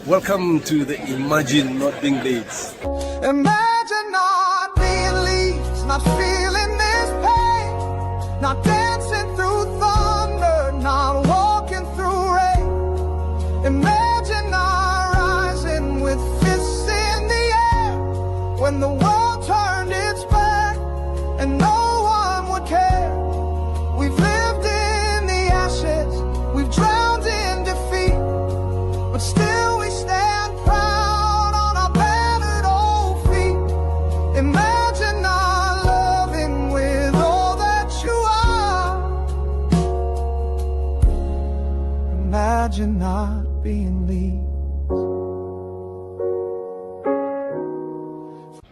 Welcome to the Imagine Not Being Leeds. Imagine not being Leeds, not feeling this pain, not dancing through thunder, not walking through rain. Imagine not rising with fists in the air when the world turned its back and no one would care. We've lived in the ashes, we've drowned in defeat, but still we stand proud on our battered old feet. Imagine not loving with all that you are. Imagine not being Leeds.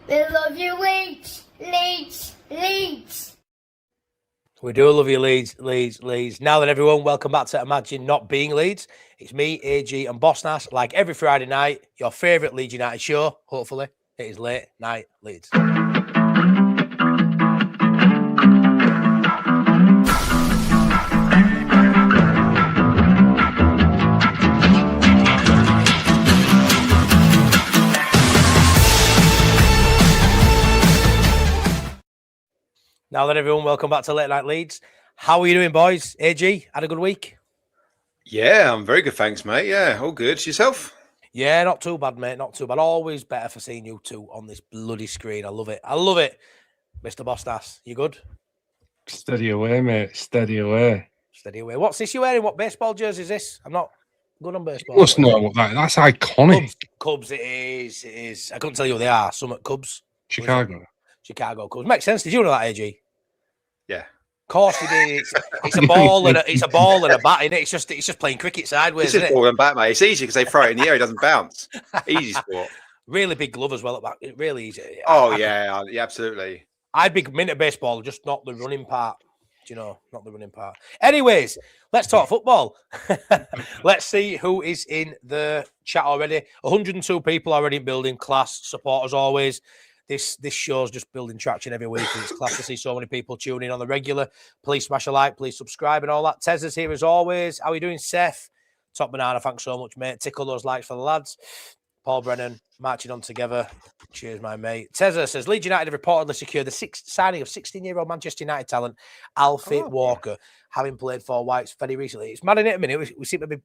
We love you, Leeds, Leeds, Leeds. We do love you, Leeds. Now then, everyone, welcome back to Imagine Not Being Leeds. It's me, AG, and Bossnass. Like every Friday night, your favourite Leeds United show, hopefully. It is Late Night Leeds. Now then, everyone, welcome back to Late Night Leeds. How are you doing, boys? AG, had a good week? Yeah, I'm very good, thanks, mate. Yeah, all good. Yourself? Yeah, not too bad, mate. Not too bad. Always better for seeing you two on this bloody screen. I love it. I love it. Mr. Bossnass, you good? Steady away, mate. Steady away. Steady away. What's this you're wearing? What baseball jersey is this? I'm not good on baseball. You must know what that's iconic. Cubs, it is. It is. I couldn't tell you who they are. Some at Cubs. Chicago. Chicago Cubs. Makes sense. Did you know that, AG? Yeah. Of course you did. It's a ball and a ball and a bat, innit? It's just playing cricket sideways, It's just isn't it? ball and bat, mate. It's easy because they throw it in the air, it doesn't bounce. Easy sport. Really big glove as well at back. Really easy. Oh, yeah, absolutely. I'd be minute baseball, just not the running part. Do you know? Not the running part. Anyways, let's talk football. Let's see who is in the chat already. 102 people already in building. Class support as always. This show's just building traction every week. It's class to see so many people tuning in on the regular. Please smash a like, please subscribe and all that. Tezza's here as always. How are you doing, Seth? Top Banana, thanks so much, mate. Tickle those likes for the lads. Paul Brennan, marching on together. Cheers, my mate. Tezza says, Leeds United have reportedly secured the signing of 16-year-old Manchester United talent, Alfie Walker, having played for Whites very recently. It's mad in it a minute. We seem to be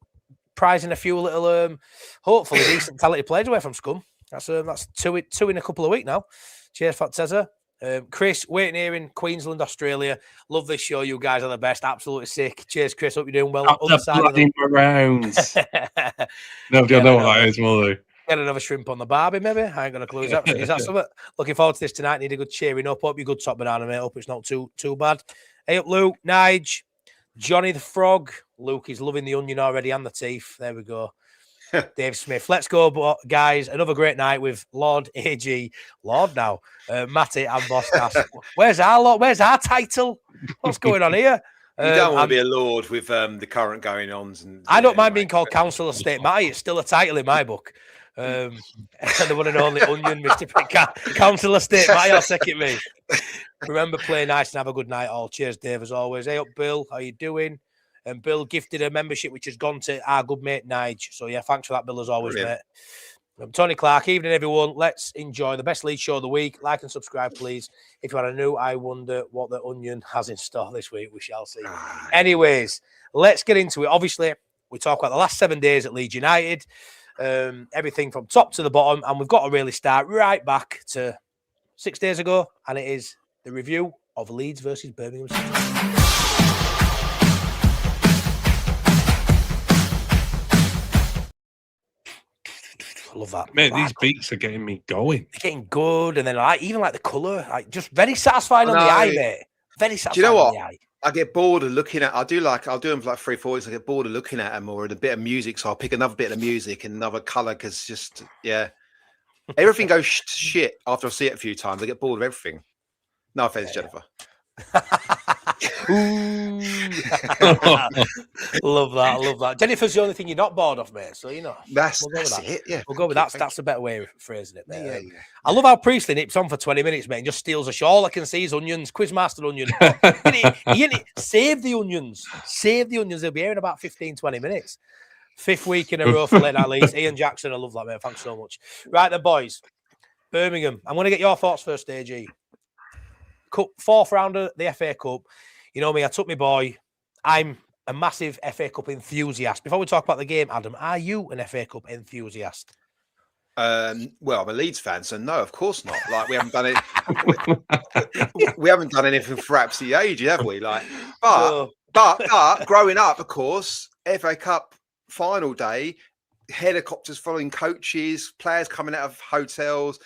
prizing a few little, hopefully decent talented players away from Scum. That's two in a couple of weeks now. Cheers for Tezza. Chris, waiting here in Queensland, Australia. Love this show. You guys are the best. Absolutely sick. Cheers, Chris. Hope you're doing well. Other side of the rounds. Nobody will know what that is, will they? Get another shrimp on the barbie, maybe. I ain't gonna clue. Is that something? Looking forward to this tonight. Need a good cheering up. Hope you're good, Top Banana, mate. Hope it's not too bad. Hey up, Luke, Nige, Johnny the Frog. Luke is loving the onion already and the teeth. There we go. Dave Smith. Let's go, guys. Another great night with Lord AG. Lord now. Matty and Bossnass. Where's our Lord? Where's our title? What's going on here? You don't want to be a lord with the current going-ons. I don't mind being called Council of State Matty. It's still a title in my book. And the one and only Onion, Mr. Council of State Matty. I'll take it, me. Remember, play nice and have a good night all. Cheers, Dave, as always. Hey up, Bill. How you doing? And Bill gifted a membership, which has gone to our good mate, Nige. So, yeah, thanks for that, Bill, as always, mate. I'm Tony Clark. Evening, everyone. Let's enjoy the best Leeds show of the week. Like and subscribe, please. If you want to know, I wonder what the Onion has in store this week. We shall see. Anyways, let's get into it. Obviously, we talk about the last 7 days at Leeds United, everything from top to the bottom, and we've got to really start right back to 6 days ago, and it is the review of Leeds versus Birmingham City. I love that. Mate, these beats are getting me going. They're getting good, and then even the colour, just very satisfying on the eye, mate. Very satisfying. Do you know what? On the eye. I get bored of looking at. I'll do them for like 3-4 weeks. I get bored of looking at them or a bit of music, so I'll pick another bit of music and another colour because everything goes shit after I see it a few times. I get bored of everything. No offense, Jennifer. Love that. Jennifer's the only thing you're not bored of, mate. So that's that. it. Yeah, we'll go with that. That's a better way of phrasing it, mate. Yeah. I love how Priestley nips on for 20 minutes, mate, and just steals a show. All I can see is onions, Quizmaster onion. Save the onions. Save the onions. They'll be here in about 15, 20 minutes. 5th week in a row for late night Leeds. Ian Jackson, I love that, mate. Thanks so much. Right then, boys. Birmingham. I'm going to get your thoughts first, AG. Cup, 4th round of the FA Cup. You know me, I took my boy. I'm a massive FA Cup enthusiast. Before we talk about the game, Adam, are you an FA Cup enthusiast? Well, I'm a Leeds fan, so no, of course not. Like we haven't done it. We haven't done anything for absolutely ages, have we? Like, but growing up, of course, FA Cup final day, helicopters following coaches, players coming out of hotels.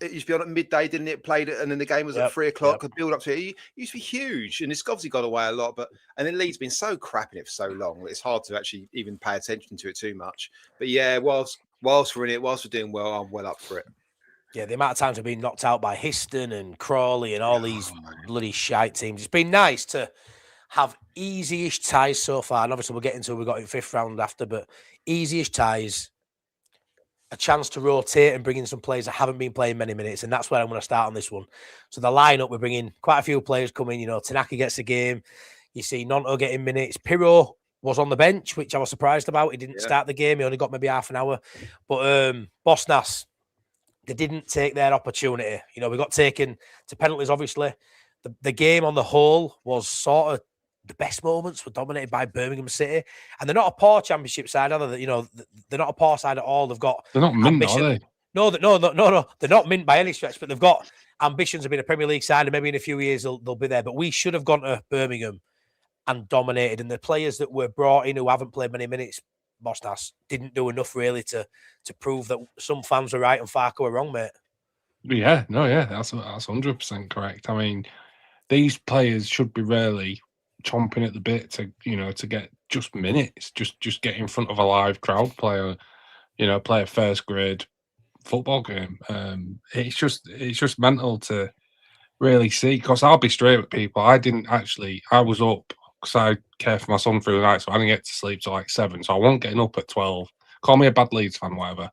It used to be on at midday, didn't it? Played it, and then the game was at 3 o'clock. The build up to it used to be huge, and it's obviously gone away a lot. And then Leeds been so crap in it for so long that it's hard to actually even pay attention to it too much. But yeah, whilst we're in it, whilst we're doing well, I'm well up for it. Yeah, the amount of times we've been knocked out by Histon and Crawley and all these bloody shite teams. It's been nice to have easy-ish ties so far. And obviously we'll get into we got in 5th round after, but easy-ish ties, a chance to rotate and bring in some players that haven't been playing many minutes. And that's where I'm going to start on this one. So the lineup, we're bringing quite a few players coming. You know, Tanaka gets the game. You see Nonto getting minutes. Pirro was on the bench, which I was surprised about. He didn't start the game. He only got maybe half an hour. But Bossnass, they didn't take their opportunity. You know, we got taken to penalties, obviously. The game on the whole was sort of the best moments were dominated by Birmingham City. And they're not a poor championship side, are they? You know, they're not a poor side at all. They've got They're not mint, ambition. are they? No. They're not mint by any stretch, but they've got ambitions of being a Premier League side, and maybe in a few years they'll be there. But we should have gone to Birmingham and dominated. And the players that were brought in who haven't played many minutes, Bossnass, didn't do enough really to prove that some fans were right and Farco were wrong, mate. Yeah, that's 100% correct. I mean, these players should be really chomping at the bit to get just minutes, just get in front of a live crowd, play a first grade football game. It's just mental to really see, because I'll be straight with people. I was up because I care for my son through the night, so I didn't get to sleep till like 7. So I wasn't getting up at 12. Call me a bad Leeds fan, whatever.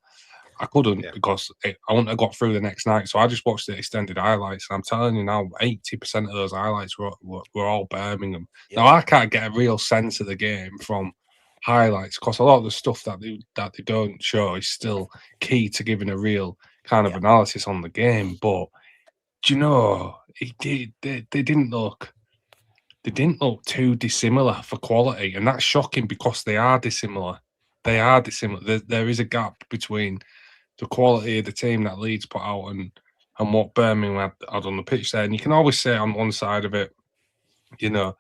I couldn't because I wouldn't have got through the next night. So I just watched the extended highlights. And I'm telling you now, 80% of those highlights were all Birmingham. Yeah. Now, I can't get a real sense of the game from highlights because a lot of the stuff that they don't show is still key to giving a real kind of analysis on the game. But, do you know, they didn't look too dissimilar for quality. And that's shocking because they are dissimilar. There is a gap between the quality of the team that Leeds put out and what Birmingham had on the pitch there. And you can always say on one side of it, you know,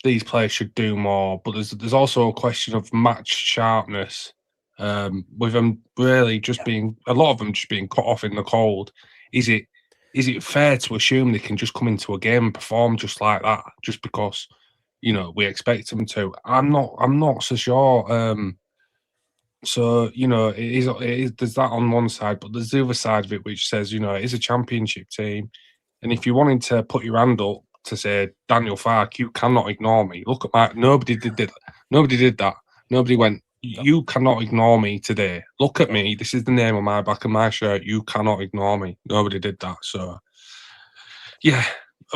these players should do more. But there's also a question of match sharpness, with them really just being, a lot of them just being cut off in the cold. Is it fair to assume they can just come into a game and perform just like that, just because, you know, we expect them to? I'm not so sure. So, you know, it is, there's that on one side, but there's the other side of it which says, you know, it is a championship team. And if you wanted to put your hand up to say, Daniel Farke, you cannot ignore me. Look at nobody did that. Nobody went, you cannot ignore me today. Look at me. This is the name on my back of my shirt. You cannot ignore me. Nobody did that. So, yeah.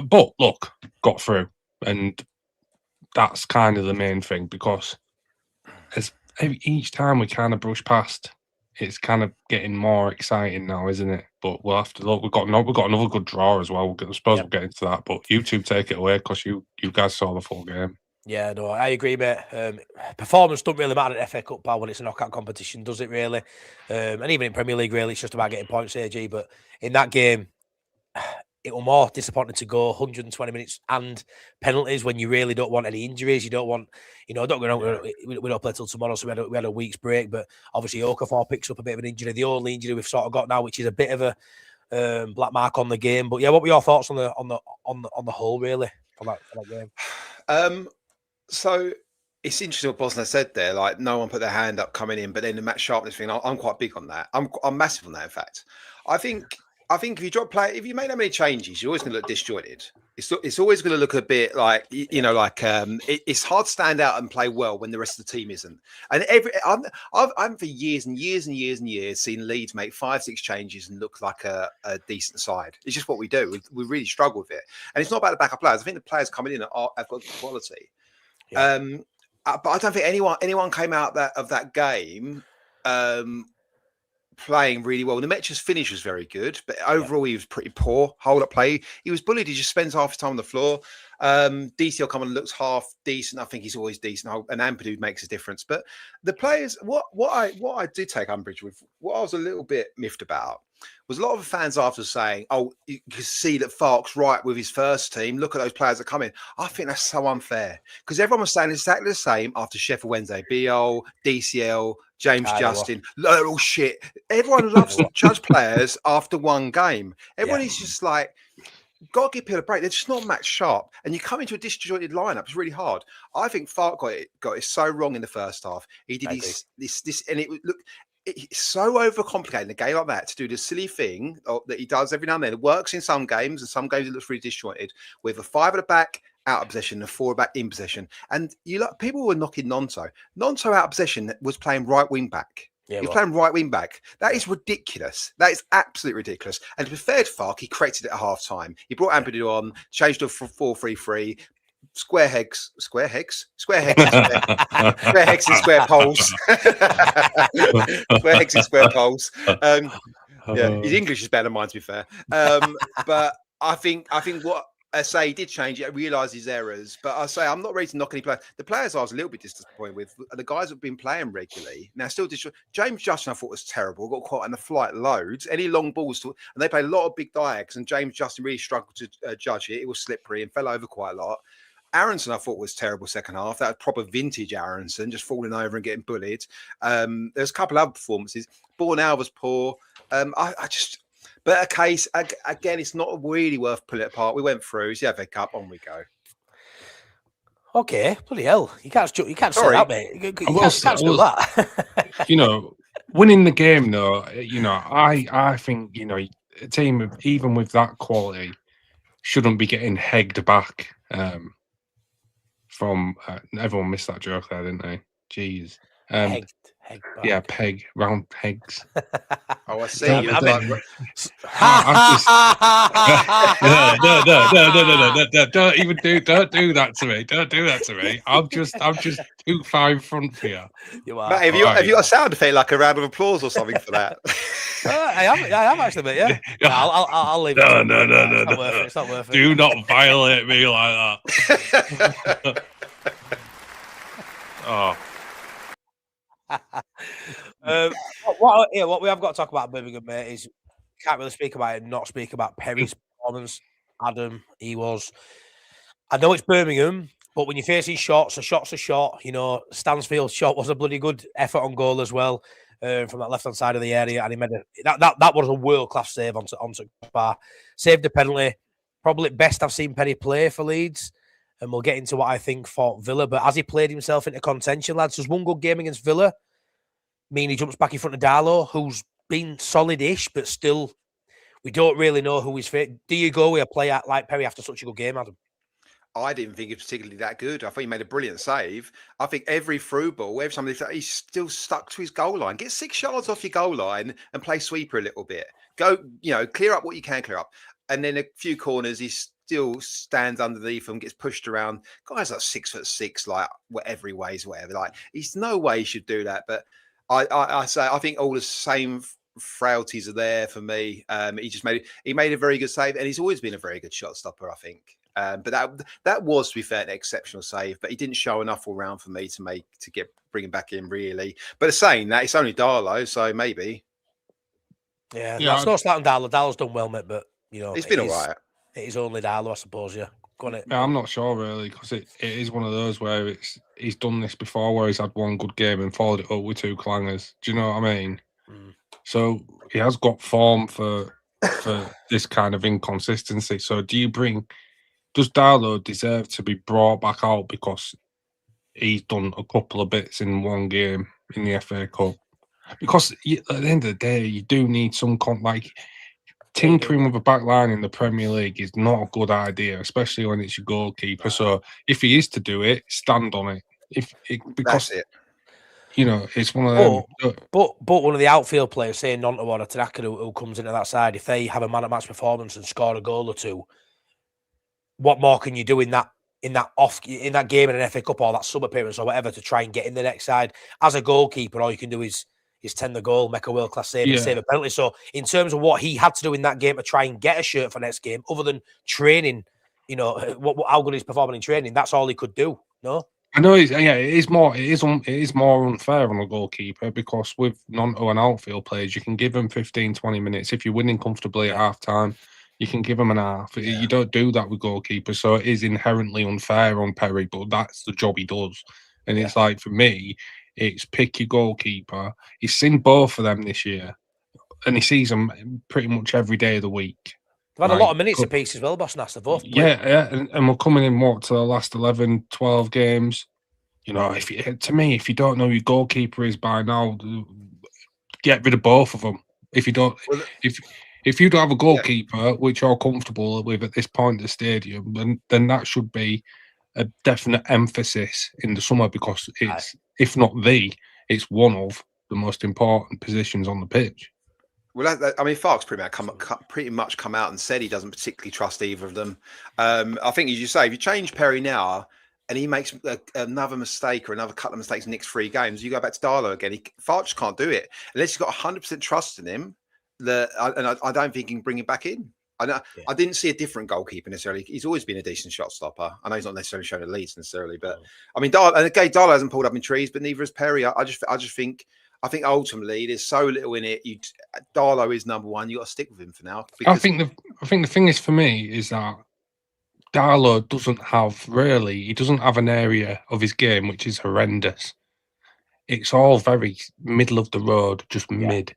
But look, got through. And that's kind of the main thing, because each time we kind of brush past, it's kind of getting more exciting now, isn't it? But we'll have to look. We've got another good draw as well. I suppose we'll get into that. But you two take it away because you guys saw the full game. Yeah, no, I agree, mate. Performance don't really matter at FA Cup, pal, when it's a knockout competition, does it really? And even in Premier League, really, it's just about getting points, AG. But in that game, it was more disappointing to go 120 minutes and penalties when you really don't want any injuries. You don't want, you know, don't go on. We don't play till tomorrow, so we had a week's break. But obviously, Okafor picks up a bit of an injury. The only injury we've sort of got now, which is a bit of a black mark on the game. But yeah, what were your thoughts on the whole, really, for that game? So it's interesting what Bossnass said there. Like, no one put their hand up coming in, but then the match sharpness thing, I'm quite big on that. I'm massive on that. In fact, I think if you if you make that many changes, you're always going to look disjointed. It's always going to look a bit like, you know, like it's hard to stand out and play well when the rest of the team isn't. And I've for years and years and years and years seen Leeds make 5-6 changes and look like a decent side. It's just what we do. We really struggle with it. And it's not about the backup players. I think the players coming in have got quality. Yeah. but I don't think anyone came out of that game playing really well. Nemecha's finish was very good, but overall he was pretty poor. Hold up play. He was bullied. He just spends half his time on the floor. DCL come and looks half decent. I think he's always decent. And Ampadu makes a difference. But the players, what I did take umbrage with, what I was a little bit miffed about, was a lot of fans after saying, "Oh, you can see that Farke's right with his first team. Look at those players that come in." I think that's so unfair because everyone was saying exactly the same after Sheffield Wednesday. BL, DCL, James Justin, they're all shit. Everyone loves to judge players after one game. Everyone is just like, got to give people a break. They're just not match sharp. And you come into a disjointed lineup, it's really hard. I think Farke got it so wrong in the first half. He did this, and it look. It's so overcomplicated in a game like that to do the silly thing that he does every now and then. It works in some games, and some games it looks really disjointed with a 5 at the back out of possession and a 4 back in possession. And people were knocking Nonto. Nonto out of possession was playing right wing back. He was playing right wing back. That is ridiculous. That is absolutely ridiculous. And to be fair to Farke, he corrected it at half time. He brought Ampadu on, changed to 4-3-3. Square hex and square poles. Square hex and square poles. His English is better than mine, to be fair. But I think what I say he did change it, realised his errors. But I say I'm not ready to knock any players. The players I was a little bit disappointed with are the guys who've been playing regularly. Now, still James Justin, I thought was terrible. Got caught in the flight loads. Any long balls, and they played a lot of big diags, and James Justin really struggled to judge it. It was slippery and fell over quite a lot. Aronson, I thought, was terrible second half. That was proper vintage Aronson, just falling over and getting bullied. There's a couple of other performances. Bornell was poor. But a case, again, it's not really worth pulling it apart. We went through. It's the FA Cup. On we go. Okay, bloody hell. You can't say that, mate. You can't do that. Winning the game, though, I think, a team, even with that quality, shouldn't be getting hegged back. From everyone missed that joke there, didn't they? Jeez. Hegged back. Peg round pegs. Oh, I see. No. Don't do that to me. Don't do that to me. I'm just 2-5 front for you. You are. Mate, have you got a sound effect like a round of applause or something for that? I am actually, but yeah. I'll leave it. No. It's not worth it. Do not violate me like that. Oh. What we have got to talk about Birmingham, mate, is can't really speak about it and not speak about Perry's performance. Adam, I know it's Birmingham, but when you face these shots, a shot's a shot. Stansfield's shot was a bloody good effort on goal as well, from that left-hand side of the area, and he made that was a world-class save onto bar. Saved the penalty. Probably best I've seen Perry play for Leeds. And we'll get into what I think for Villa. But has he played himself into contention, lads? There's one good game against Villa. He jumps back in front of Darlow, who's been solid-ish, but still, we don't really know who he's fit. Do you go with a player like Perry after such a good game, Adam? I didn't think he was particularly that good. I think he made a brilliant save. I think every through ball, every time he's still stuck to his goal line. Get 6 yards off your goal line and play sweeper a little bit. Go, clear up what you can clear up. And then a few corners, he's still stands underneath them, gets pushed around. Guys like 6'6", like whatever he weighs, whatever. Like, he's no way he should do that. But I think all the same frailties are there for me. He made a very good save, and he's always been a very good shot stopper, I think. But that was, to be fair, an exceptional save. But he didn't show enough all round for me to bring him back in really. But saying that, it's only Darlow, so maybe. Yeah, it's not slight on Darlow. Darlow's done well, mate, but it's been all right. It is only Darlow, I suppose. Yeah, go on it. Yeah, I'm not sure really, because it is one of those where he's done this before, where he's had one good game and followed it up with 2 clangers. Do you know what I mean? So he has got form for this kind of inconsistency. So does Darlow deserve to be brought back out because he's done a couple of bits in one game in the FA Cup? Because at the end of the day, you do need some tinkering with a back line in the Premier League is not a good idea, especially when it's your goalkeeper. So if he is to do it, stand on it. Because that's it. It's one of them. But one of the outfield players, say Nonto or Tanaka, who comes into that side, if they have a man-at-match performance and score a goal or 2, what more can you do in that in that game in an FA Cup or that sub appearance or whatever to try and get in the next side. As a goalkeeper, all you can do is tend the goal, make a world class save, and save a penalty. So in terms of what he had to do in that game to try and get a shirt for next game, other than training, you know, how good he's performing in training, that's all he could do. No. I know. It is more unfair on a goalkeeper because with non-O and outfield players, you can give them 15, 20 minutes. If you're winning comfortably at half time, you can give them an half. You don't do that with goalkeepers, so it is inherently unfair on Perry. But that's the job he does, and it's like for me, it's pick your goalkeeper. He's seen both of them this year, and he sees them pretty much every day of the week. They've had a lot of minutes apiece as well, Bossnass. They've both played. Yeah, and we're coming in to the last 11, 12 games. You know, if you don't know who your goalkeeper is by now, get rid of both of them. If you don't have a goalkeeper which you're comfortable with at this point in the stadium, then that should be a definite emphasis in the summer because it's, if not it's one of the most important positions on the pitch. Well, I mean, Farke's pretty much come out and said he doesn't particularly trust either of them. I think, as you say, if you change Perry now and he makes another mistake or another couple of mistakes in the next 3 games, you go back to Darlow again. Farke just can't do it unless he's got 100% trust in him. I don't think he can bring him back in. I didn't see a different goalkeeper necessarily. He's always been a decent shot stopper. I know he's not necessarily shown at Leeds necessarily, but I mean, Darlow hasn't pulled up in trees, but neither has Perry. I just think ultimately there's so little in it. Darlow is number one. You got to stick with him for now. I think the thing is for me is that Darlow doesn't have an area of his game which is horrendous. It's all very middle of the road, just mid,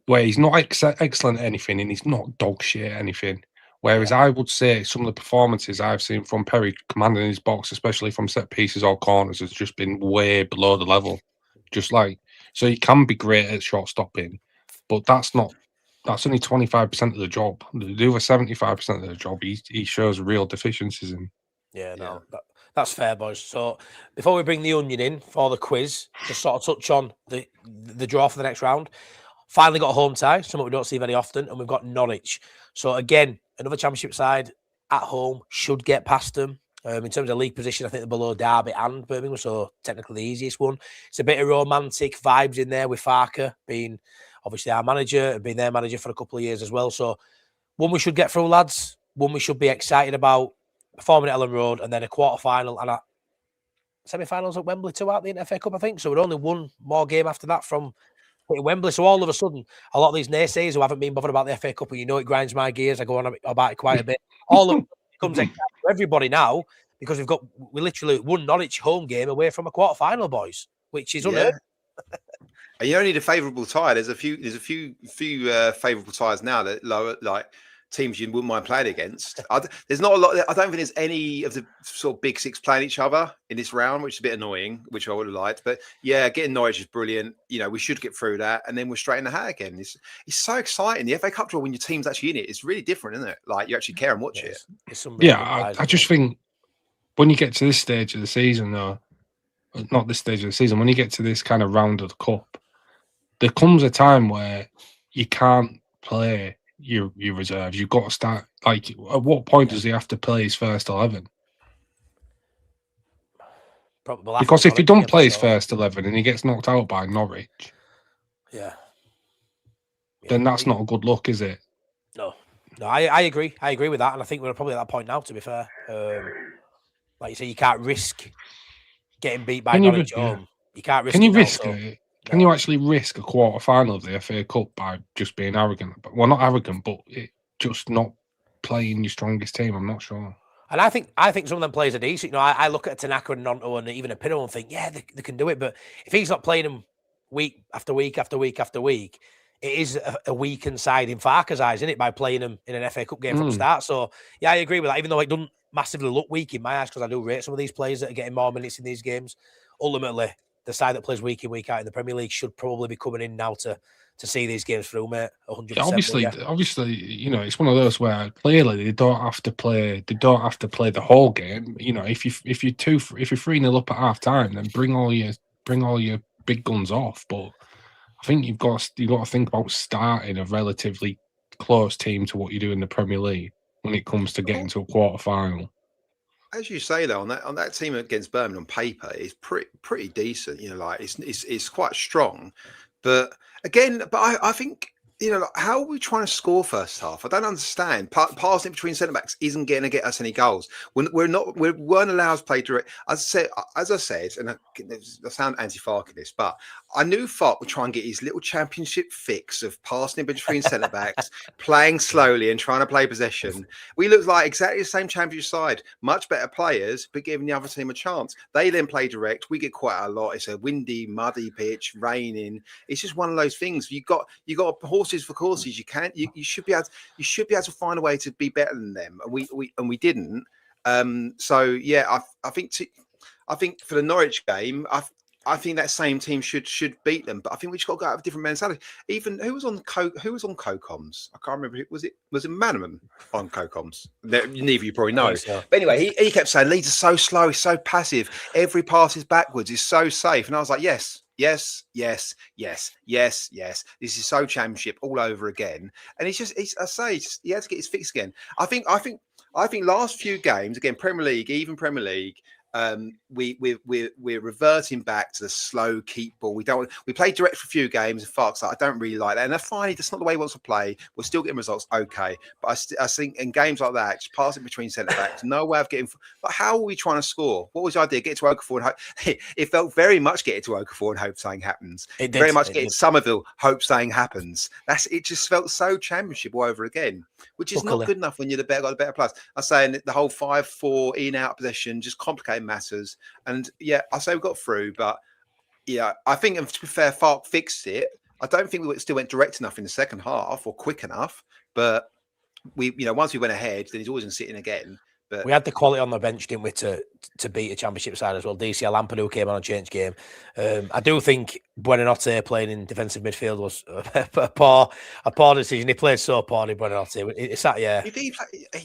where he's not excellent at anything and he's not dog shit at anything. Whereas I would say some of the performances I've seen from Perry commanding his box, especially from set pieces or corners, has just been way below the level. So he can be great at shot stopping, but that's only 25% of the job. The other 75% of the job, he shows real deficiencies in. Yeah, no, that's fair, boys. So before we bring the onion in for the quiz, just sort of touch on the draw for the next round. Finally got a home tie, something we don't see very often, and we've got Norwich. So again, another Championship side at home should get past them. In terms of league position, I think they're below Derby and Birmingham, so technically the easiest one. It's a bit of romantic vibes in there with Farke being obviously our manager and being their manager for a couple of years as well. So one we should get through, lads. One we should be excited about. Performing at Elland Road and then a quarter-final and a semi-finals at Wembley too out the FA Cup, I think. So we're only one more game after that from Wembley. So all of a sudden, a lot of these naysayers who haven't been bothered about the FA Cup, and you know it grinds my gears, I go on about it quite a bit. All of it becomes exciting for everybody now because we literally won Norwich home game away from a quarter-final, boys, which is unheard. And you don't need a favourable tie. There's a few favourable ties now that lower teams you wouldn't mind playing against. There's not a lot. I don't think there's any of the sort of big six playing each other in this round, which is a bit annoying, which I would have liked. But yeah, getting Norwich is brilliant. You know, we should get through that, and then we're straight in the hat again. It's so exciting. The FA Cup draw when your team's actually in it, it's really different, isn't it? Like you actually care and watch it. I just think when you get to this stage of the season, though, not this stage of the season, when you get to this kind of round of the cup, there comes a time where you can't play your reserves. You've got to start. Like, at what point does he have to play his first 11? Because if he don't play his first 11 and he gets knocked out by Norwich, then that's not a good look, is it? No, I agree. I agree with that, and I think we're probably at that point now. To be fair, like you say, you can't risk getting beat by Norwich at home. You can't risk. Can you risk it? Can you actually risk a quarter-final of the FA Cup by just being arrogant? Well, not arrogant, but just not playing your strongest team. I'm not sure. And I think some of them players are decent. You know, I look at Tanaka and Nonto and even a Pino and think, yeah, they can do it. But if he's not playing them week after week after week after week, it is a weakened side in Farke's eyes, isn't it, by playing them in an FA Cup game from the start? So, yeah, I agree with that, even though it doesn't massively look weak in my eyes, because I do rate some of these players that are getting more minutes in these games. Ultimately, the side that plays week in, week out in the Premier League should probably be coming in now to see these games through, mate. 100%. Obviously, you know, it's one of those where clearly they don't have to play the whole game. You know, if you're 3-0 up at half time, then bring all your big guns off. But I think you've got to think about starting a relatively close team to what you do in the Premier League when it comes to getting to a quarter final. as you say though, on that team against Birmingham on paper is pretty decent. You know, like it's quite strong, but again, I think. You know, like, how are we trying to score first half? I don't understand. Passing between centre backs isn't going to get us any goals. We weren't allowed to play direct. As I said, and I sound anti-Fark this, but I knew Fark would try and get his little championship fix of passing between centre backs, playing slowly and trying to play possession. We looked like exactly the same championship side, much better players, but giving the other team a chance. They then play direct. We get quite a lot. It's a windy, muddy pitch, raining. It's just one of those things. You got horses for courses. You should be able to find a way to be better than them, and we didn't. So yeah, I think for the Norwich game, I think that same team should beat them, but I think we just got to go out with a different mentality. Even who was on co-coms? I can't remember. Was it Manaman on co-coms? Neither of you probably know. So. But anyway, he kept saying Leeds are so slow, he's so passive. Every pass is backwards. It's so safe, and I was like, yes. This is so championship all over again, and he had to get his fix again. I think last few games again, Premier League. We're reverting back to the slow keep ball. We played direct for a few games and Fark's like, I don't really like that. And finally, that's not the way he wants to play. We're still getting results, okay. But I think in games like that, just passing between centre backs, no way of getting. But how are we trying to score? What was the idea? Get to Okafor and hope. It felt very much get to Okafor and hope something happens. It did, very much get to Somerville, hope something happens. It just felt so championship all over again, which is not good enough when you're got the better players. I'm saying the whole 5-4 in out possession just complicated matters. And yeah, I say we got through, but yeah, I think to be fair, Fark fixed it. I don't think we still went direct enough in the second half or quick enough, but once we went ahead, then he's always going to sit in again. But we had the quality on the bench, didn't we, to beat a championship side as well. DCL Lampard came on a change game. I do think Buonanotte playing in defensive midfield was a poor decision. He played so poorly, Buonanotte. It's that, yeah. He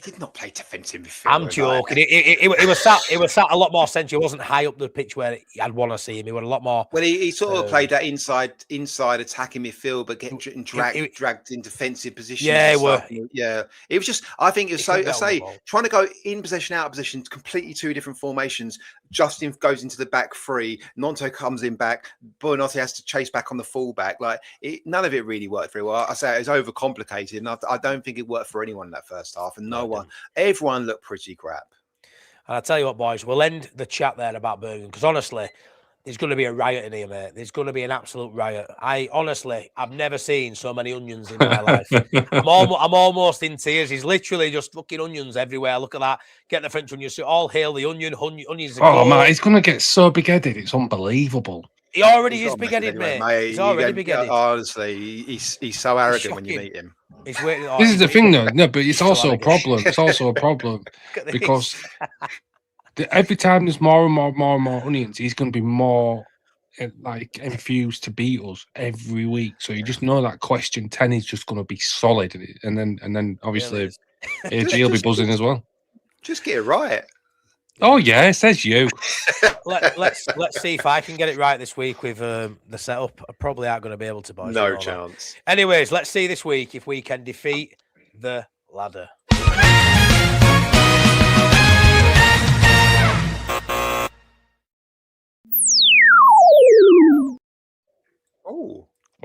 did not play defensive midfield. I'm joking. It was sat a lot more central. He wasn't high up the pitch where I'd want to see him. He was a lot more. Well, he sort of played that inside attacking midfield, but getting dragged in defensive positions. Yeah, it was just. I think it was trying to go in possession, out of possession, completely two different formations. Justin goes into the back three. Nonto comes in back. Buonanotte has to chase back on the fullback. None of it really worked very well. I say it was overcomplicated, and I don't think it worked for anyone in that first half. And everyone looked pretty crap. And I tell you what, boys, we'll end the chat there about Birmingham because honestly, there's going to be a riot in here, mate. There's going to be an absolute riot. I've never seen so many onions in my life. I'm almost in tears. He's literally just fucking onions everywhere. Look at that. Get the French onions. All hail the onion. Onions. Oh, man, he's going to get so big-headed. It's unbelievable. He already is big-headed, mate. He's already big-headed. Honestly, he's so arrogant when you meet him. He's waiting. This is the thing, though. No, but it's also a problem. It's also a problem because every time there's more and more onions, he's going to be more infused to beat us every week. So you just know that question 10 is just going to be solid, and then obviously AG will be buzzing as well. Just get it right. Oh yeah, it says you. Let's see if I can get it right this week with the setup. I probably aren't going to be able to, boys. No chance. Anyways, let's see this week if we can defeat the ladder.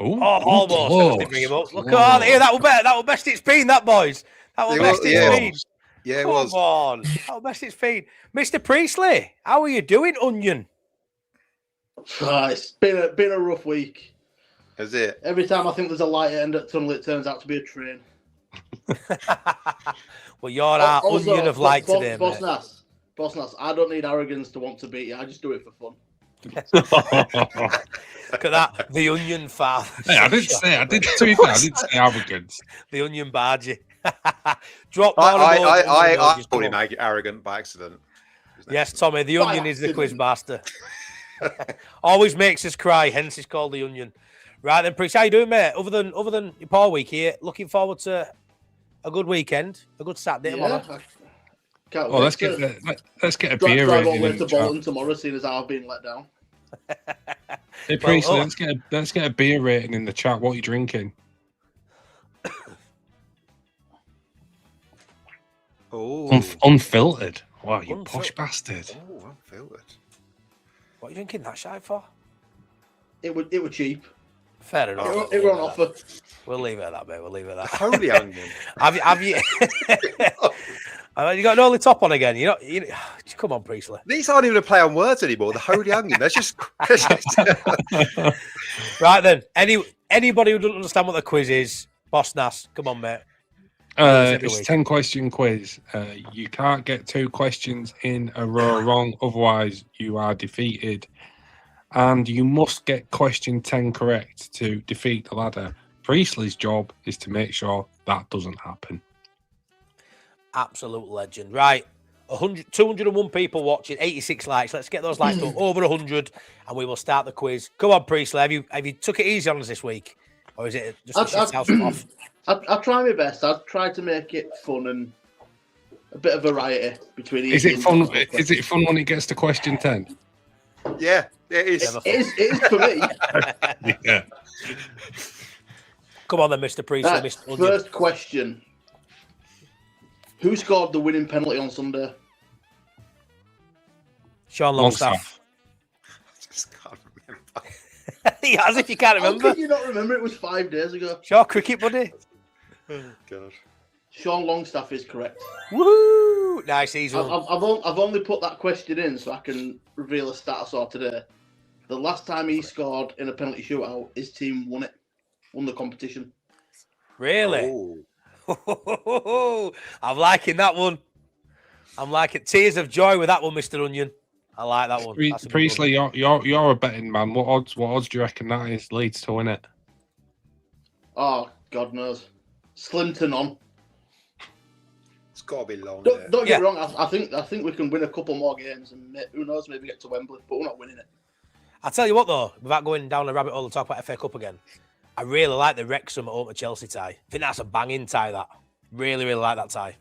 Almost. Didn't bring him up. Look at here. That was best it's been. That, boys. That was best it's been. Yeah, it was. Come on. That was best it's been. Mr. Priestley, how are you doing, Onion? It's been a rough week. Is it? Every time I think there's a light at the end of the tunnel, it turns out to be a train. Well, you're our also, onion of light today, mate. Bossnass, I don't need arrogance to want to beat you. I just do it for fun. Look at that, the onion father. Hey, I didn't say arrogance. The onion bargee. Drop. I called him arrogant by accident. Yes, Tommy, the onion is the quiz master. Always makes us cry, hence it's called the onion. Right then, Priest, how you doing, mate? Other than your poor week here, looking forward to a good weekend, a good Saturday tomorrow. Let's get a beer ready. Drive to Bolton tomorrow, seeing as I've been let down. Hey, Priest, let's get a beer rating in the chat. What are you drinking? Oh, Unfiltered. Wow, you posh bastard. Oh, unfiltered. What are you drinking that shite for? It were cheap. Fair enough. It were on offer. We'll leave it at that, mate. We'll leave it at that. Holy onion. Have you? You got an only top on again. Come on, Priestley. These aren't even a play on words anymore. The holy onion. That's just. Right then. Anybody who doesn't understand what the quiz is, Bossnass, come on, mate. It's a 10-question quiz. You can't get 2 questions in a row wrong, otherwise you are defeated. And you must get question 10 correct to defeat the ladder. Priestley's job is to make sure that doesn't happen. Absolute legend. Right. 201 people watching, 86 likes. Let's get those likes to over 100 and we will start the quiz. Come on, Priestley. Have you took it easy on us this week? Or is it just a shit house off? I'll try my best. I'll try to make it fun and a bit of variety between each. Is it fun? Is it fun when it gets to question 10? Yeah, it is. It is for me. Yeah. Come on then, Mr. Priestley. Right, Mr. first question. Who scored the winning penalty on Sunday? Sean Longstaff. Just can't remember. Yeah, as if you can't remember. How can you not remember? It was 5 days ago. Sure, cricket buddy. Oh, God. Sean Longstaff is correct. Woo! Nice, easy one. I've only put that question in so I can reveal a stat I saw today. The last time he scored in a penalty shootout, his team won the competition. Really? I'm liking that one. I'm liking tears of joy with that one, Mr. Onion. I like that one. Priestley, you're a betting man. What odds do you reckon that is Leeds to win it? Oh, God knows. Slim to none. It's got to be long. Don't get me wrong. I think we can win a couple more games and who knows, maybe get to Wembley, but we're not winning it. I'll tell you what though, without going down the rabbit hole and talk about FA Cup again, I really like the Wrexham at home to Chelsea tie. I think that's a banging tie. That really, really like that tie.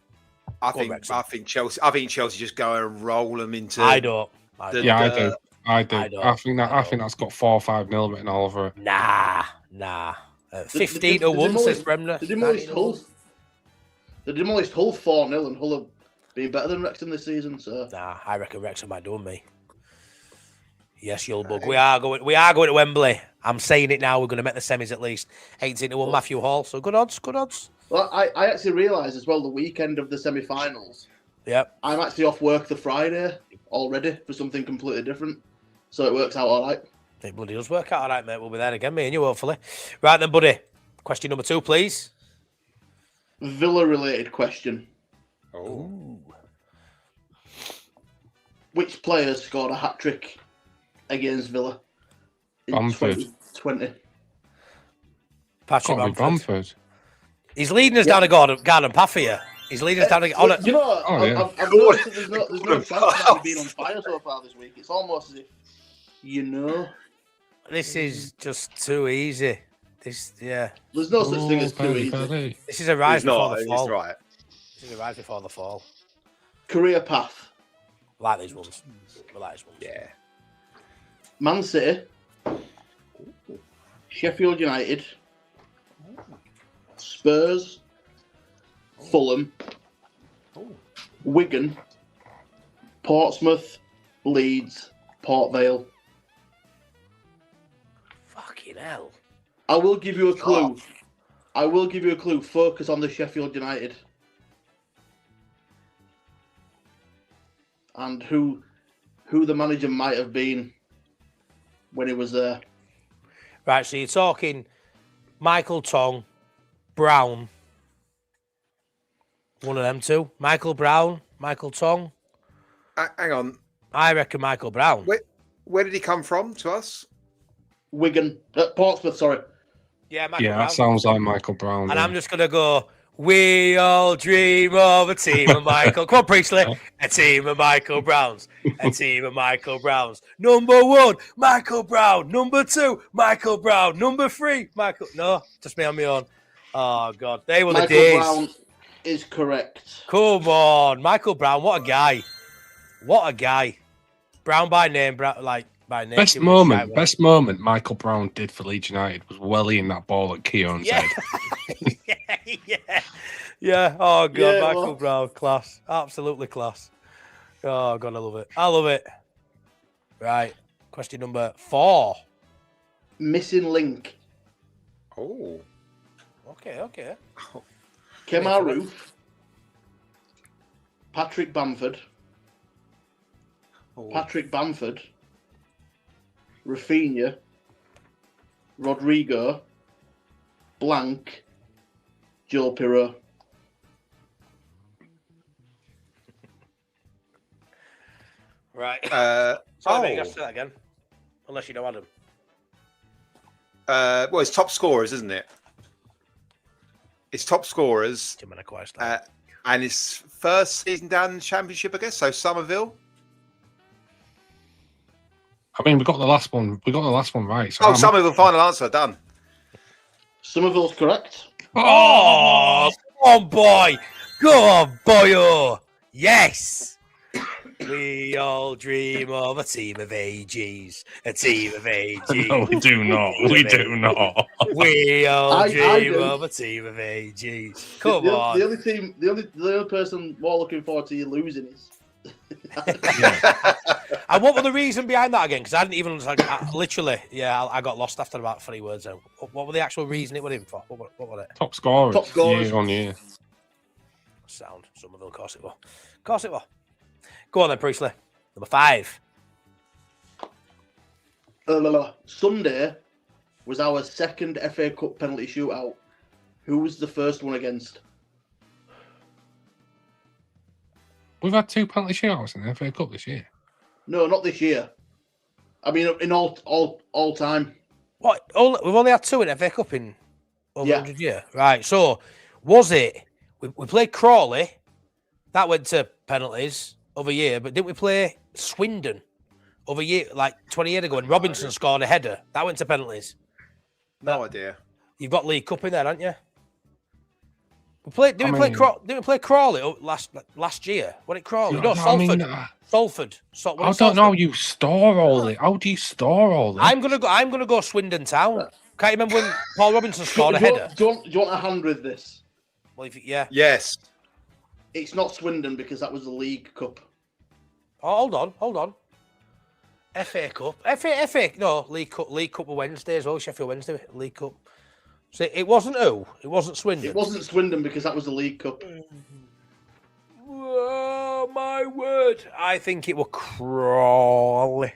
I think Chelsea just go and roll them into. I don't. I do. I think that's got 4 or 5-0 written all over it. Nah. 15-1 says Bremner. They demolished Hull. They demolished Hull 4-0, and Hull have been better than Wrexham this season. So nah, I reckon Wrexham might do me. Yes, you'll bug. We are going to Wembley. I'm saying it now. We're going to make the semis at least. 18-1 Matthew Hall. So good odds. Well, I actually realised as well the weekend of the semi-finals. Yep. I'm actually off work the Friday already for something completely different. So it works out all right. It bloody does work out all right, mate. We'll be there again, me and you, hopefully. Right then, buddy. Question number 2, please. Villa-related question. Oh. Which player scored a hat-trick against Villa in Bamford. 2020? Patrick Bamford. He's leading us down a garden path here. He's leading us down a... You know, I've noticed that there's no chance of being on fire so far this week. It's almost as if, This is just too easy. There's no such thing as too easy. This is a rise before the fall. Right. This is a rise before the fall. Career path. I like these ones. Yeah. Man City. Sheffield United. Spurs. Fulham. Wigan. Portsmouth. Leeds. Port Vale. Fucking hell. I will give you a clue. Focus on the Sheffield United. And who the manager might have been when he was there. Right, so you're talking Michael Tong, Brown. One of them two. Michael Brown, Michael Tong. Hang on. I reckon Michael Brown. Where did he come from to us? Wigan. Portsmouth, sorry. Yeah, Michael Brown. That sounds like Michael Brown. And I'm just going to go, we all dream of a team of Michael. Come on, Priestley. A team of Michael Browns. A team of Michael Browns. Number 1, Michael Brown. Number 2, Michael Brown. Number 3, Michael... No, just me on my own. Oh, God. They were the days. Michael Brown is correct. Come on. Michael Brown, what a guy. What a guy. Brown by name, by name. Best moment Michael Brown did for Leeds United was wellying that ball at Keown's head. Yeah. Oh, God, Yeah, Michael Brown, class. Absolutely class. Oh, God, I love it. I love it. Right. Question number 4. Missing link. Oh. Okay. Kemar Roof. Patrick Bamford. Oh. Patrick Bamford. Rafinha. Rodrigo. Blank. Joe Pirro. Right. Oh. Sorry, mate, you got to say that again. Unless you know Adam. Well, it's top scorers, isn't it? It's top scorers, and it's first season down in the Championship, I guess. So Somerville. I mean, we got the last one. We got the last one right. So Somerville. Final answer. Done. Somerville's correct. Oh, come on, boy. Go on, boyo. Yes. We all dream of a team of AGs. A team of AGs. No, we do not. We do not. We all I dream do. of a team of AGs. Come the, on. The only person more looking forward to you losing is. And what was the reason behind that again? Because I didn't even understand. I got lost after about 3 words. Then. What were the actual reason it was in for? What was it? Top scorers. Top scorers. Year on year. Sound. Somerville, of course it was. Of course it was. Go on then, Priestley. Number 5. Sunday was our second FA Cup penalty shootout. Who was the first one against? We've had 2 penalty shootouts in the FA Cup this year. No, not this year. I mean, in all time. What? We've only had 2 in FA Cup in over Yeah. 100 years. Right. So, was it? We played Crawley. That went to penalties over a year. But didn't we play Swindon over a year, like 20 years ago, when Robinson scored a header? That went to penalties. No idea. You've got League Cup in there, haven't you? Didn't we play Crawley last year? When it Crawley? No, Salford. Salford. I don't know how you store all this. How do you store all this? I'm gonna go Swindon Town. Can't you remember when Paul Robinson scored a header? Do you want a hand with this? Well, yeah. Yes. It's not Swindon because that was the League Cup. Oh, hold on. FA Cup. FA. No, League Cup. League Cup was Wednesday as well. Sheffield Wednesday. League Cup. So it wasn't who? It wasn't Swindon. It wasn't Swindon because that was the League Cup. Oh, my word. I think it was Crawley.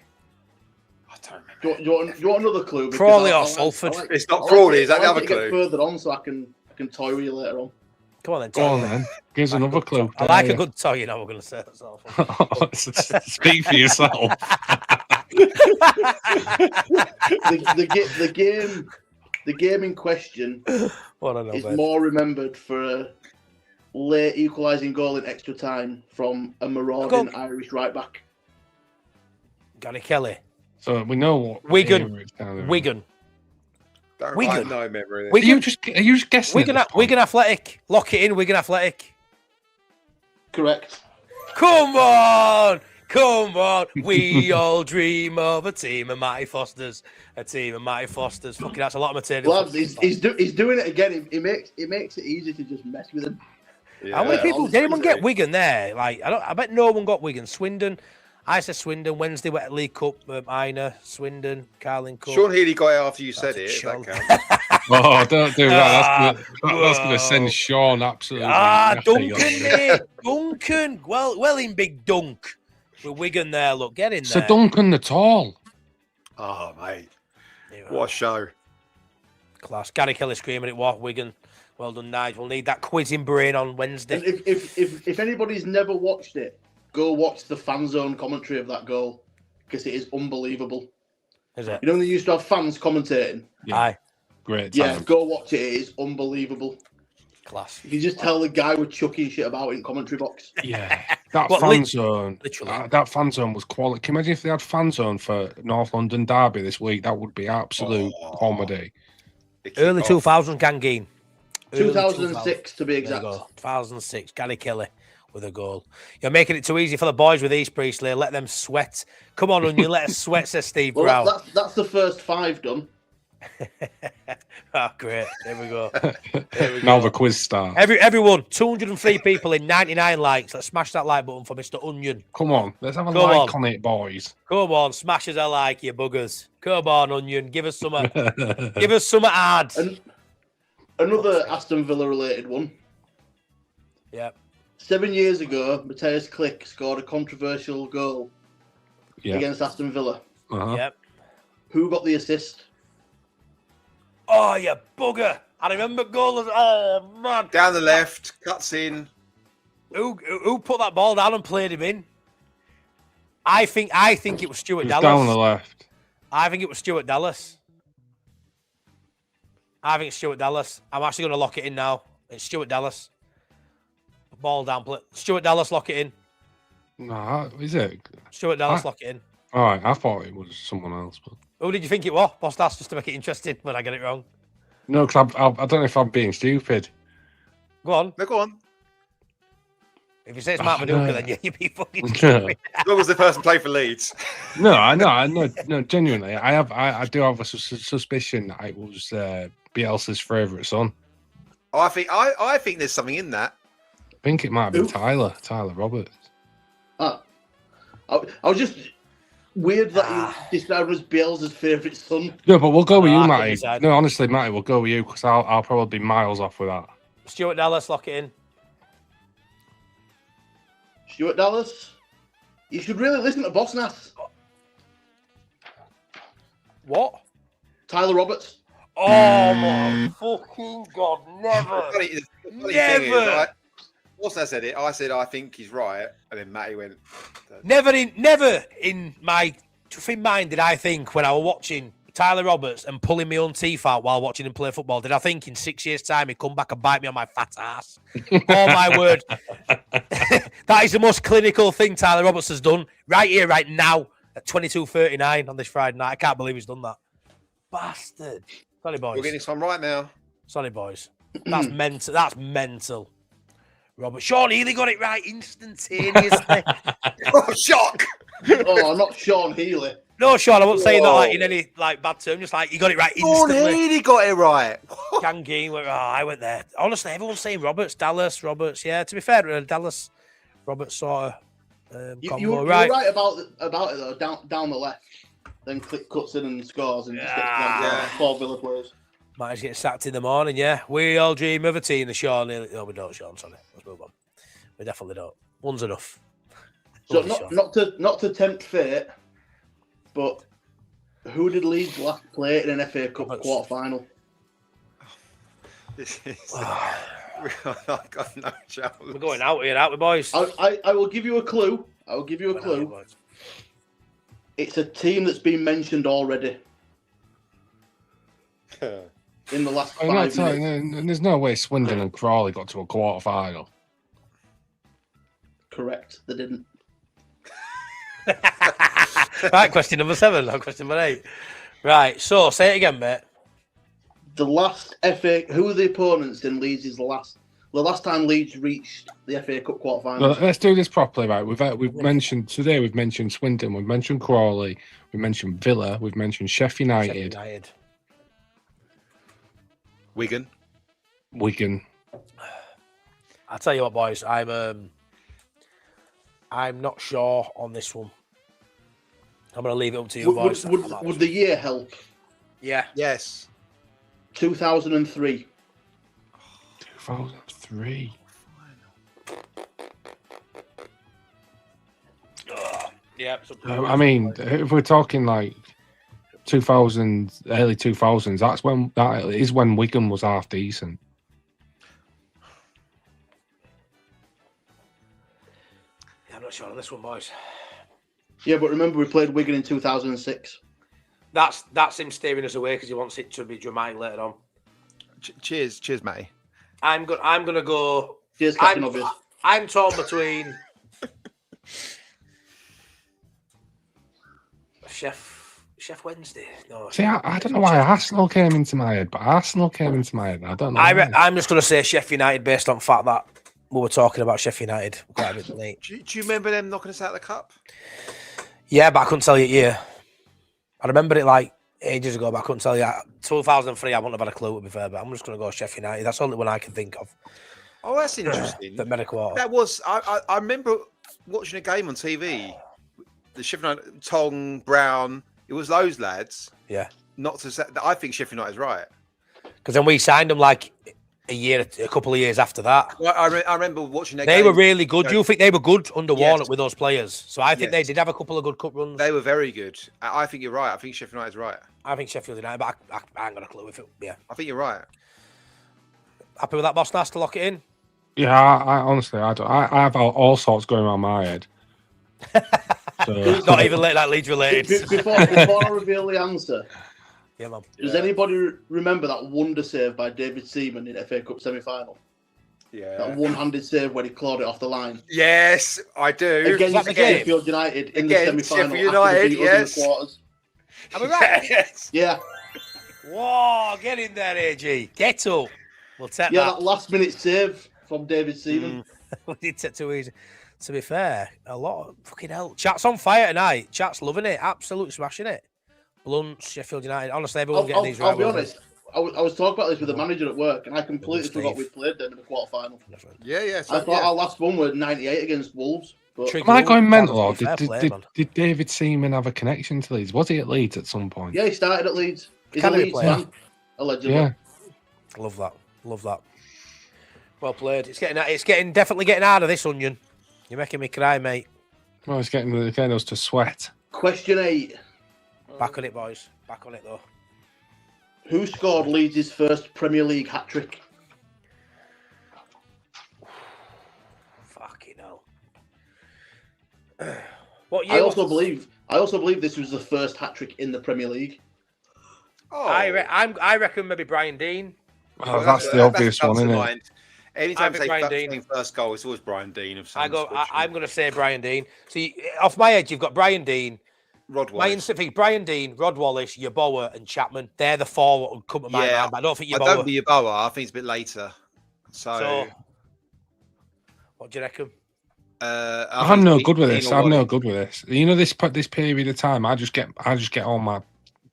I don't remember. Do you want another clue? Because Crawley or Salford. It's not Crawley. Is that the other to get clue? further on so I can toy with you later on. Come on then. Go on then. Give us another clue. I like a good toy, you know, we're going to say that's all. Speak for yourself. The game in question is more remembered for a late equalising goal in extra time from a marauding Irish right back. Gary Kelly. So we know what Wigan. Wigan. I have no memory. Are you just guessing? Wigan Athletic. Lock it in, Wigan Athletic. Correct. Come on. We all dream of a team of Matty Fosters. A team of Matty Fosters. Fucking, that's a lot of material. Lads, he's doing it again. He makes it easy to just mess with him. Yeah. How many people? Did anyone get Wigan there? Like, I bet no one got Wigan. Swindon. I said Swindon. Wednesday, we're at League Cup. Ina, Swindon, Carling Cup. Sean Healy got it after you said it. If that counts. Oh, don't do that. That's going to send Sean absolutely. Duncan, mate. Duncan. Well in big Dunk. With Wigan there, look, get in there. So Duncan the Tall. Oh, mate. What a show. Class. Gary Kelly screaming it, what? Wigan. Well done, Nigel. We'll need that quizzing brain on Wednesday. And if anybody's never watched it, go watch the fan zone commentary of that goal because it is unbelievable. Is it? You know when they used to have fans commentating? Yeah. Aye. Great. Yeah, go watch it. It is unbelievable. Class. You can just tell the guy was chucking shit about in commentary box. Yeah. That What, fan zone. literally. That fan zone was quality. Can you imagine if they had fan zone for North London Derby this week? That would be absolute comedy. Early 2000 Gangeen. 2006 to be There you exact. go. 2006. Gary Kelly with a goal. You're making it too easy for the boys with these, Priestley. Let them sweat. Come on, Onion. Let us sweat, says Steve Well, Brown. that's the first 5 done. Oh, great. Here we go. Now the quiz starts. Everyone, 203 people in 99 likes. Let's smash that like button for Mr. Onion. Come on, let's have a Come like on. on it, boys. Come on, smash us a like, you buggers. Come on, Onion. Give us some. Give us some ads. And another Aston Villa related one. Yep. 7 years ago, Matthias Klick scored a controversial goal against Aston Villa. Uh-huh. Yep. Who got the assist? Oh, you bugger. I remember goal. Oh, man. Down the left, cuts in. Who put that ball down and played him in? I think it was Stuart Dallas. Down the left. I think it was Stuart Dallas. I think it's Stuart Dallas. I'm actually going to lock it in now. It's Stuart Dallas. Ball down. Stuart Dallas, lock it in. No, is it? Stuart Dallas, lock it in. All right, I thought it was someone else. But... Who did you think it was? Bossnass, just to make it interesting when I get it wrong. No, because I don't know if I'm being stupid. Go on. No, go on. If you say it's Mark Maduka, then you'd be fucking No. stupid. As long as the person played for Leeds. No, I know, no, genuinely, I do have a suspicion that it was Bielsa's favourite son. I think there's something in that. I think it might have been Who? Tyler Roberts. I was just weird that you described him as Bielsa's favourite son. No, but we'll go with No, you, I couldn't Matty. decide. No, honestly, Matty, we'll go with you because I'll probably be miles off with that. Stuart Dallas, lock it in. Stuart Dallas. You should really listen to Bossnass. What? Tyler Roberts. Oh my fucking god! Never. The funny Never. thing is, once I said it, I said I think he's right, and then Matty went. Never in my mind did I think when I was watching Tyler Roberts and pulling my own teeth out while watching him play football, did I think in 6 years' time he'd come back and bite me on my fat ass? Oh my word. That is the most clinical thing Tyler Roberts has done right here, right now, at 22:39 on this Friday night. I can't believe he's done that. Bastard. Sorry, boys. We're getting this one right now. Sorry, boys. That's mental. That's mental. Robert. Sean Healy got it right instantaneously. Oh, shock! Oh, not Sean Healy. No, Sean, I wasn't saying that Whoa. like in any like bad term. Just like he got it right Sean instantly. Healy got it right. Gangeen went, I went there. Honestly, everyone's saying Roberts, Dallas, Roberts. Yeah, to be fair, Dallas, Roberts sort of You combo. were Right. right about it though. Down the left, then Klick cuts in and scores and just gets Yeah. 4 Villa players. Might just get sacked in the morning, yeah. We all dream of a team, the Sean. No, we don't, Sean, sorry. Let's move on. We definitely don't. One's enough. So Lovely, not to tempt fate, but who did Leeds last play in an FA Cup Roberts. quarter final? I've got no chance. We're going out here, aren't we, boys? I will give you a clue. I will give you a Going out here, clue. boys. It's a team that's been mentioned already in the last 5 minutes. There's no way Swindon and Crawley got to a quarter final. Correct, they didn't. Right, question number 7. Or question number 8. Right, so say it again, mate. The last FA, who were the opponents in Leeds? The last time Leeds reached the FA Cup quarter final. Well, let's do this properly, right? We've mentioned today. We've mentioned Swindon. We've mentioned Crawley. We've mentioned Villa. We've mentioned Sheffield United. Wigan. Wigan. I'll tell you what, boys. I'm not sure on this one. I'm going to leave it up to you, boys. Would the year help? Yeah. Yes. 2003. 2003. Yeah. I mean, if we're talking like 2000, early 2000s, that is when Wigan was half decent. Yeah, I'm not sure on this one, boys. Yeah, but remember we played Wigan in 2006. That's him steering us away because he wants it to be dramatic later on. Cheers, Matty. I'm gonna go. Cheers, Captain Obvious. I'm torn between Chef Wednesday. No. See, I don't know why Arsenal came into my head, but Arsenal came into my head. I don't know. I'm just gonna say Sheffield United based on the fact that we were talking about Sheffield United quite a bit late. Do you remember them knocking us out of the cup? Yeah, but I couldn't tell you it year. I remember it like ages ago, but I couldn't tell you. 2003, I wouldn't have had a clue, to be fair, but I'm just going to go Sheffield United. That's the only one I can think of. Oh, that's interesting. That medical. That was I remember watching a game on TV. The Sheffield United, Tong, Brown. It was those lads. Yeah. Not to say. I think Sheffield United is right. Because then we signed them like a couple of years after that. Well, I remember watching that. They were really good. You think they were good under Warnock with those players? So I think Yes. they did have a couple of good cup runs. They were very good. I think you're right. I think Sheffield United is right. I think Sheffield United, but I ain't got a clue if it. Yeah. I think you're right. Happy with that, Bossnass, to lock it in? Yeah, I honestly, I don't. I have all sorts going around my head. So, Not even that Leeds related. Before I reveal the answer, Yeah, man. does anybody remember that wonder save by David Seaman in FA Cup semi-final? Yeah. That one-handed save when he clawed it off the line. Yes, I do. Against the game? Sheffield United in the Against semi-final. Sheffield after they United, beat us in yes. the quarters. Am I right? Yes. Yeah, Whoa, get in there, AG. Get up. We'll take yeah, that. that last-minute save from David Seaman. We did take too easy. To be fair, a lot of fucking hell. Chat's on fire tonight. Chat's loving it. Absolutely smashing it. Blunt, Sheffield United. Honestly, everyone's getting these right. I'll be honest. I was talking about this with the manager at work, and I completely forgot we played them in the quarterfinal. Yeah. I thought our last one was 98 against Wolves. But am I going mental? Or Fair play, man. did David Seaman have a connection to Leeds? Was he at Leeds at some point? yeah, he started at Leeds. He's Can a he Leeds play? fan, allegedly. Yeah. Love that. Love that. Well played. It's definitely getting harder, this onion. You're making me cry, mate. Well, it's getting us to sweat. Question 8. Back on it, boys. Back on it, though. Who scored Leeds' first Premier League hat-trick? Fucking hell. What year? I also believe this was the first hat-trick in the Premier League. Oh, I reckon maybe Brian Dean. Oh, that's the obvious one, isn't it? it? Anytime I they think say Brian Dean. first goal, it's always Brian Dean of some description. I'm going to say Brian Dean. See, off my head, you've got Brian Dean. Rod My Wallace. instant thing, Brian Dean, Rod Wallace, Yeboah, and Chapman. They're the four that would come to my mind. But I don't think I Yeboah. don't think Yeboah. I think it's a bit later. So what do you reckon? I'm no good with this. I'm no good with this. You know, this period of time, I just get all my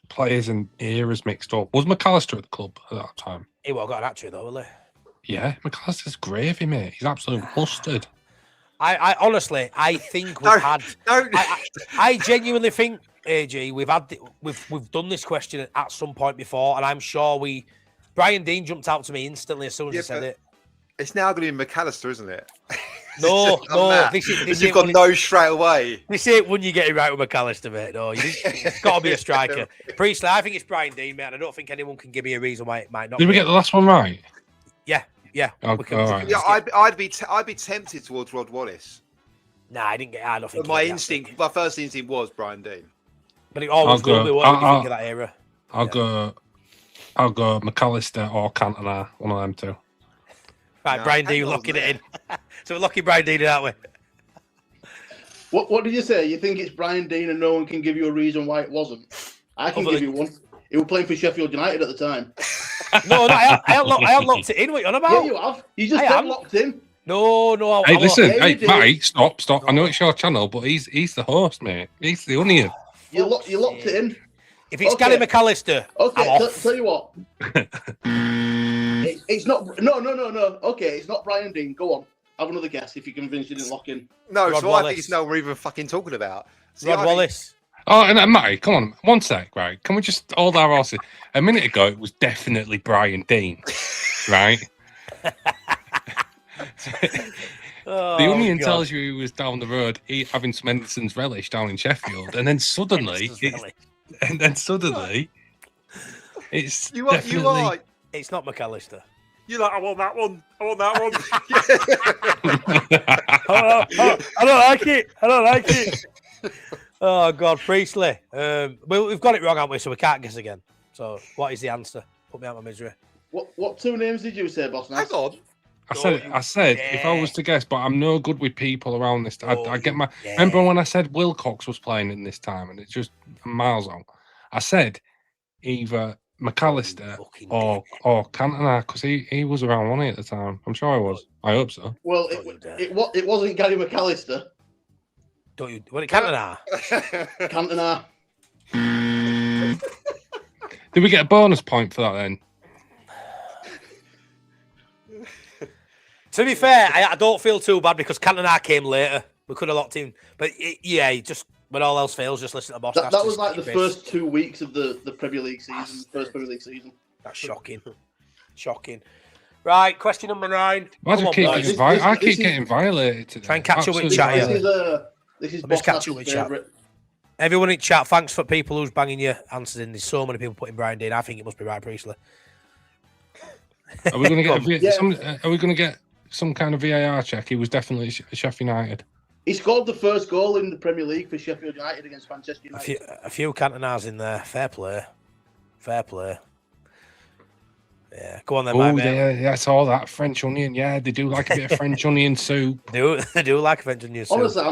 players and eras mixed up. Was McAllister at the club at that time? He would have got an hat-trick though, will he? Yeah, McAllister's gravy, mate. He's absolute mustard. I honestly, I think we've had. I genuinely think, AG, we've done this question at some point before, and I'm sure Brian Dean jumped out to me instantly as soon as he said it. It's now going to be McAllister, isn't it? No. This You've got no straight away. This ain't when you get it right with McAllister, mate. No, it's got to be a striker. Priestley, I think it's Brian Dean, mate. And I don't think anyone can give me a reason why it might not. Did we get the last one right? Yeah. Oh, We can- all right. Yeah, I'd be tempted towards Rod Wallace. Nah, I didn't get. I don't think. But my first instinct was Brian Dean. But it always will be. What do you think of that era? I'll go McAllister or Cantona, one of them two. Right, No, Brian Dean, Cantona's locking there. it in. So we're locking Brian Dean in, aren't we? What did you say? You think it's Brian Dean and no one can give you a reason why it wasn't? I can give you one. He was playing for Sheffield United at the time. No, I haven't locked it in. What you on about? Yeah, you have. You just said locked in. No. Hey, listen, Yeah, you did. Matty, stop. I know it's your channel, but he's the host, mate. He's the onion. You locked it in. If it's Okay. Gary McAllister, Okay, I'm off. tell you what. It's not. No. Okay, it's not Brian Dean. Go on. Have another guess if you're convinced you didn't lock in. No, Rod so I Wallace. think it's not what we're even fucking talking about. See, I Rod think- Wallace. Oh, and Matty, come on, one sec, right? Can we just hold our horses? A minute ago, it was definitely Brian Dean, right? Oh, The Onion God. tells you he was down the road having some Henderson's relish down in Sheffield, and then suddenly, it's You are. definitely... It's not McAllister. You're like, I want that one. I want that one. I don't like it. Oh God, Priestley. We've got it wrong, haven't we? So we can't guess again. So what is the answer? Put me out of my misery. What two names did you say, Bossnass? Hang on. I said if I was to guess, but I'm no good with people around this. I get my. Remember when I said Wilcox was playing in this time, and it's just miles on. I said either McAllister or Cantona because he was around, wasn't he, at the time? I'm sure he was. I hope so. Well, it wasn't Gary McAllister. Don't you? What it Cantona? Cantona. Did we get a bonus point for that then? To be fair, I don't feel too bad because Cantona came later. We could have locked in, but just when all else fails, just listen to Bossnass. That was like the first 2 weeks of the Premier League season. First Premier League season. That's shocking. Shocking. Right, question number 9. I keep getting violated today. Try and catch up with chat. This is Just catch up with chat. Everyone in chat, thanks for people who's banging your answers in. There's so many people putting Brian Dean. I think it must be Ryan Priestley. Are we going to get some kind of VAR check? He was definitely Sheffield United. He scored the first goal in the Premier League for Sheffield United against Manchester United. A few Cantonas in there. Fair play. Yeah, go on then, mate. Yeah, that's all that French onion. Yeah, they do like a bit of French onion soup. They do like French onion soup. Honestly,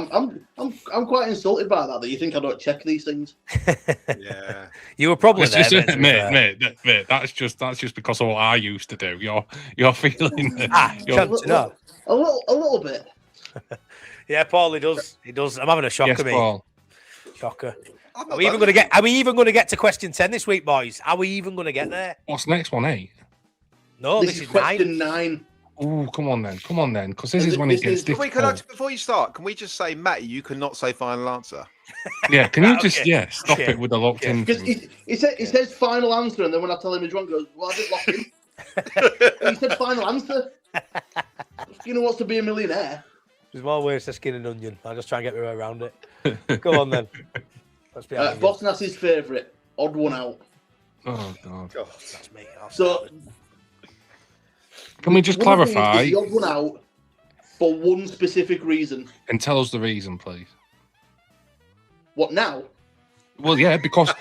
I'm quite insulted by that you think I don't check these things. Yeah, you were probably there, mate. That's just because of what I used to do. You're feeling a little bit. Yeah, Paul, he does. I'm having a shocker, yes, mate. Paul. Shocker. Are we even going to get to question 10 this week, boys? Are we even going to get there? What's the next one, 8? No, this is question 9. Oh, come on then, because this is when it gets difficult. Before you start, can we just say, Matty, you cannot say final answer? Yeah, can you just stop it with the locked in? Because he says final answer, and then when I tell him he's wrong, he goes, well, I didn't lock in. He said final answer. You know what's to be a millionaire? There's more ways to skin an onion. I'll just try and get my way around it. Go on then. Let's be honest. Bossnass's favourite, odd one out. Oh God. That's me. So, can we just clarify? The odd one out for one specific reason. And tell us the reason, please. What now? Well, yeah, because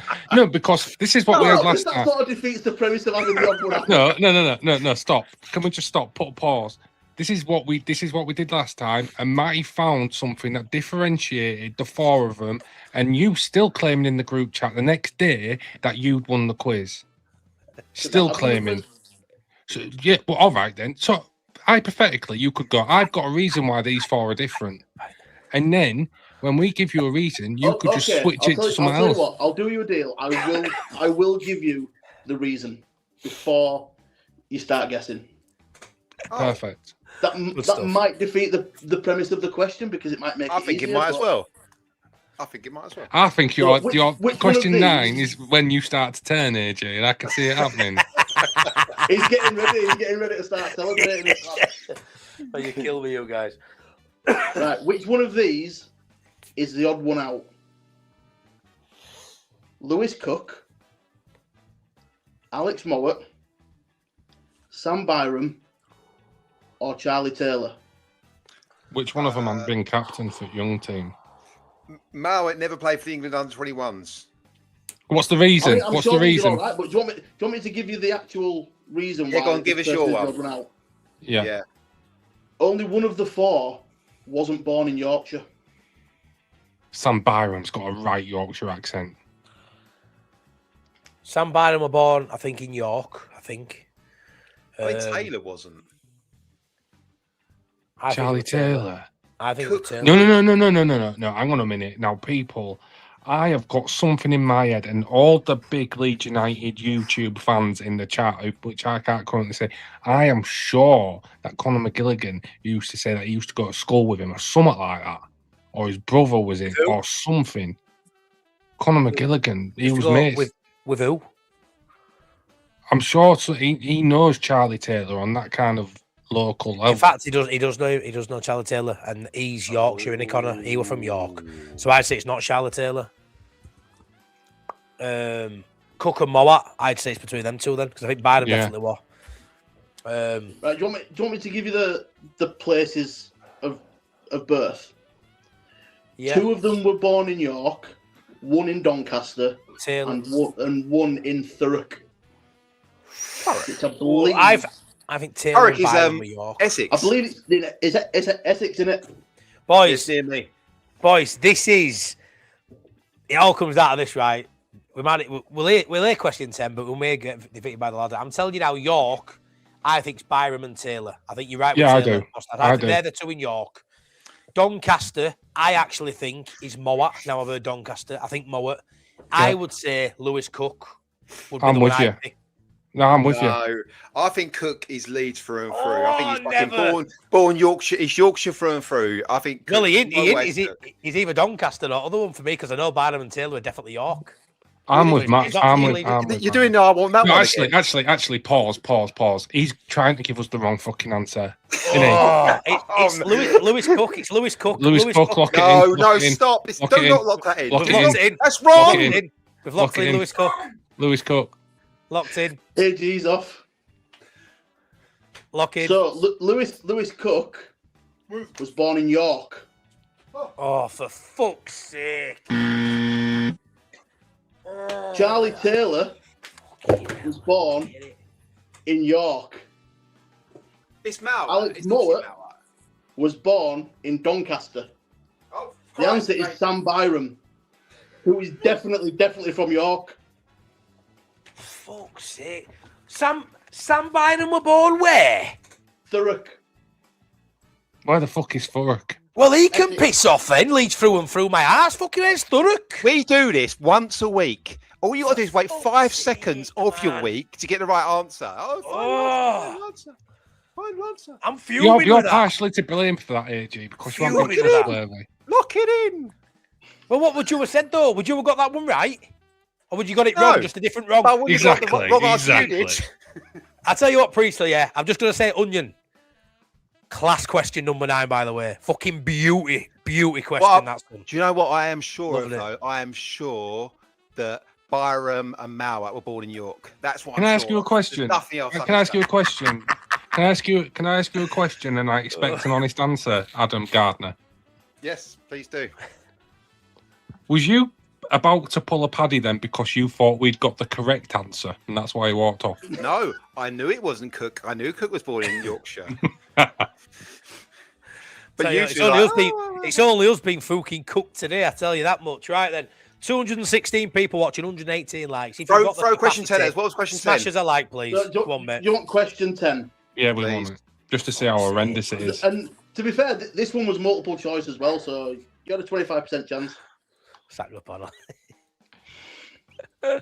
this is what we had last time. That sort of defeats the premise of having the odd one out. No, stop. Can we just stop? Put a pause. This is what we did last time, and Matty found something that differentiated the 4 of them, and you still claiming in the group chat the next day that you'd won the quiz. Still claiming. So, yeah, well, all right then. So hypothetically, you could go, I've got a reason why these 4 are different, and then when we give you a reason, you could just switch it to something else. I'll tell you what, I'll do you a deal. I will give you the before you start guessing. Perfect. That might defeat the premise of the question because it might make it think easier, it might as well. I think it might as well. I think your which question 9 is when you start to turn, AJ, and I can see it happening. He's getting ready to start celebrating. Oh, you kill me, you guys. Right, which one of these is the odd one out? Lewis Cook, Alex Mowat, Sam Byram, or Charlie Taylor? Which one of them has been captain for young team? Mowat never played for the England under-21s. What's the reason? What's the reason? All right, but do you want me to give you the actual reason why? Go on, give us your one. Out? Yeah. Only one of the 4 wasn't born in Yorkshire. Sam Byram's got a right Yorkshire accent. Sam Byram were born, I think, in York. I think Taylor wasn't. Charlie Taylor. I think it was Taylor. No. Hang on a minute. Now, people, I have got something in my head, and all the big Leeds United YouTube fans in the chat, which I can't currently say, I am sure that Conor McGilligan used to say that he used to go to school with him or something like that. Or his brother was it, or something. Conor McGilligan, he was mates. With who? I'm sure he knows Charlie Taylor on that kind of local level. In fact, he does know Charlie Taylor, and he's Yorkshire, isn't he, Connor? He was from York, so I'd say it's not Charlie Taylor. Cook and Mowat, I'd say it's between them two then, because I think Byron definitely were. Right, do you want me to give you the places of birth? Yeah. 2 of them were born in York, 1 in Doncaster, Taylor. and 1 in Thurrock. Which I believe. I think Taylor Thurrock is York. Essex. I believe it's Essex, isn't it? Boys, near me. Boys, this is. It all comes out of this, right? We'll hear question 10, but we may get defeated by the ladder. I'm telling you now, York. I think it's Byram and Taylor. I think you're right. Yeah, with Taylor. I think do. They're the 2 in York. Doncaster, I actually think is Mowat. Now I've heard Doncaster. I think Mowat. I would say Lewis Cook. would be I'm the with one I'd you. pick. No, I'm with you. No, I think Cook is Leeds through and through. I think he's Oh, fucking never. born Yorkshire. He's Yorkshire through and through. I think. Well, Cook- he ain't. no way He's, is Cook. he's either Doncaster or other one for me because I know Barnum and Taylor are definitely York. I'm Really? with Matt. He's not feeling it. You're doing. No, I want that No, one. actually, pause. He's trying to give us the wrong fucking answer. Oh, it's Lewis Cook. It's Lewis Cook. Lewis Cook, lock it No, in. no, lock it in. stop. Lock Do it not in. lock that in. Lock Do it not- in. Locked in. That's Locked wrong. in. We've locked Lock it in in. Lewis Cook. Lewis Cook. Locked in. AG's off. Lock in. So Lewis Cook was born in York. Oh, for fuck's sake. Charlie Taylor was born in York. It's Mal. Alex It's not Muller Mal. was born in Doncaster. Oh, The answer is Sam Byram, who is definitely from York. Fuck's sake. Sam Bynum were born where? Thurrock. Where the fuck is Thurrock? Well, he can piss off then. Leads through and through my ass. Fucking head's Thurrock. We do this once a week. All you got to do is wait 5 seconds off your week to get the right answer. Fine answer. Fine answer. I'm fuming You're with that. partially to blame for that, AG, because you haven't got Fuming with it that. clearly. Lock it in. Well, what would you have said, though? Would you have got that one right? Or would you got it No. wrong, just a different wrong? But when you got the Exactly, wrong answer you exactly. did. I'll tell you what, Priestley, yeah. I'm just going to say Onion. Class question number 9, by the way. Fucking beauty question, Well, that's one. Do you know what I am sure Lovely. of, though? I am sure that Byram and Mowat were born in York. That's what Can I'm I ask sure you a of. question? There's nothing else. Can I ask you a question? Can I ask you a question and I expect an honest answer, Adam Gardner? Yes, please do. Was you about to pull a paddy then because you thought we'd got the correct answer and that's why you walked off? No, I knew it wasn't Cook. I knew Cook was born in Yorkshire. Tell you, you it's, two only like, us being, it's only us being fucking cooked today, I tell you that much. Right then, 216 people watching, 118 likes. If you've got the throw question 10 capacity, as well as question 10. smash us a like, please. Come on, mate. You want question 10? Yeah, we Please. want it. Just to see how horrendous it is. And to be fair, this one was multiple choice as well, so you had a 25% chance. Sack up on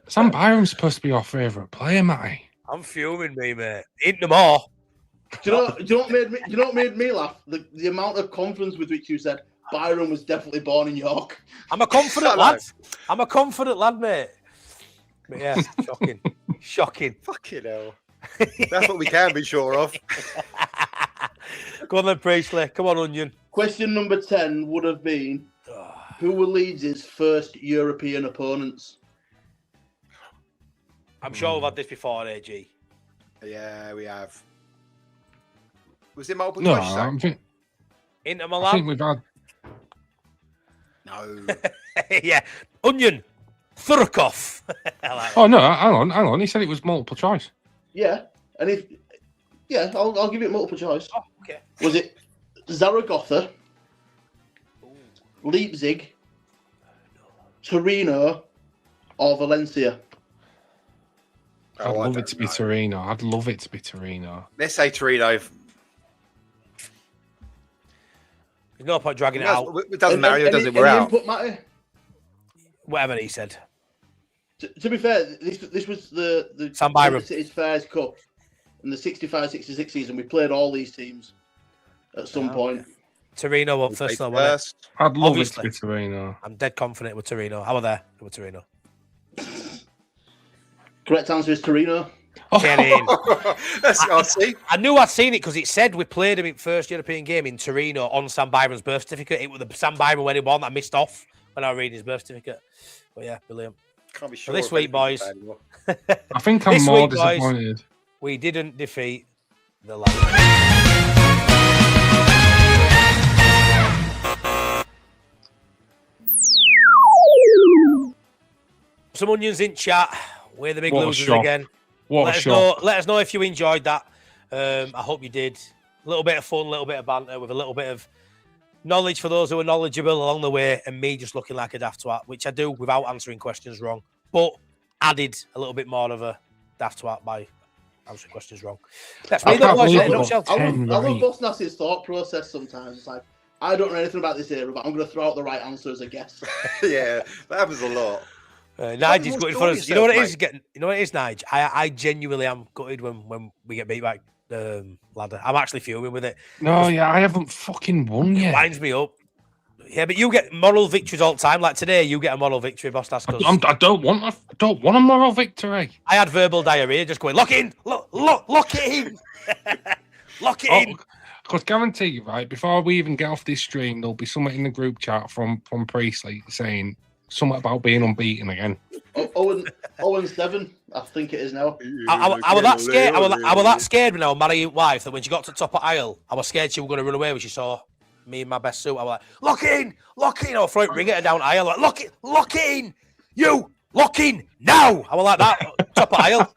Sam Byram's supposed to be our favourite player, Matty. I'm fuming, me, mate. Eat them all. Do you know what made me laugh? The amount of confidence with which you said Byron was definitely born in York. I'm a confident Shut lad. up. I'm a confident lad, mate. But yeah, shocking. Shocking. Fucking hell. That's what we can be sure of. Go on then, Priestley. Come on, Onion. Question number 10 would have been, who were Leeds' first European opponents? I'm sure we've had this before, AG. Yeah, we have. Was it multiple No, choice? I Zach? think, Inter I think Milan. we've had. No. Yeah. Onion. Thurkov. I like that. Oh no, hang on. He said it was multiple choice. Yeah, and I'll give it multiple choice. Oh, okay. Was it Zaragoza, Leipzig, Torino, or Valencia? I'd Oh, I love don't it to be know. Torino. I'd love it to be Torino. Let's say Torino. There's no point dragging it out. It doesn't matter. Does it? We're Any out. input, Matty? Whatever he said. To be fair, this was the Sam Byram. City's Fairs Cup in the 65-66 season. We played all these teams at some point. Torino won first, though, wasn't it? First. I'd love Obviously. it to be Torino. I'm dead confident with Torino. I were there with Torino. Correct answer is Torino. Get in. I'll see. I knew I'd seen it because it said we played him in first European game in Torino on Sam Byram's birth certificate. It was the Sam Byram when he won that I missed off when I was reading his birth certificate. But yeah, brilliant. Can't be sure. Well, this if week, anything's boys. bad anymore. I think I'm This more week, boys. disappointed. We didn't defeat the Lions. Some onions in chat. We're the big What a losers shock. again. What Let a us shock. let us know if you enjoyed that. I hope you did. A little bit of fun, a little bit of banter with a little bit of knowledge for those who are knowledgeable along the way, and me just looking like a daft twat, which I do without answering questions wrong, but added a little bit more of a daft twat by answering questions wrong. That's me. I can't Boys, believe in a we nutshell. got 10 I love right. Bossnass's thought process sometimes. It's like, I don't know anything about this era, but I'm going to throw out the right answer as a guess. Yeah, that happens a lot. Nige is more gutted sure for of us. You know what it yourself, is? You know what it is, Nige? I genuinely am gutted when we get beat by ladder. I'm actually fuming with it. No, yeah, I haven't fucking won It yet. winds me up. Yeah, but you get moral victories all the time. Like today, you get a moral victory, boss. That's because I don't want a moral victory. I had verbal diarrhea just going, lock in, lock it in. Lock it in. Because guarantee you, right, before we even get off this stream, there'll be someone in the group chat from Priestley saying something about being unbeaten again. 0-7, I think it is now. I was that scared. I was that scared when I was marrying wife that when she got to the top of aisle, I was scared she was going to run away when she saw me in my best suit. I was like, lock it in. I'll throw it, ring it down aisle. Like, lock it in. You lock in now. I was like that top of aisle.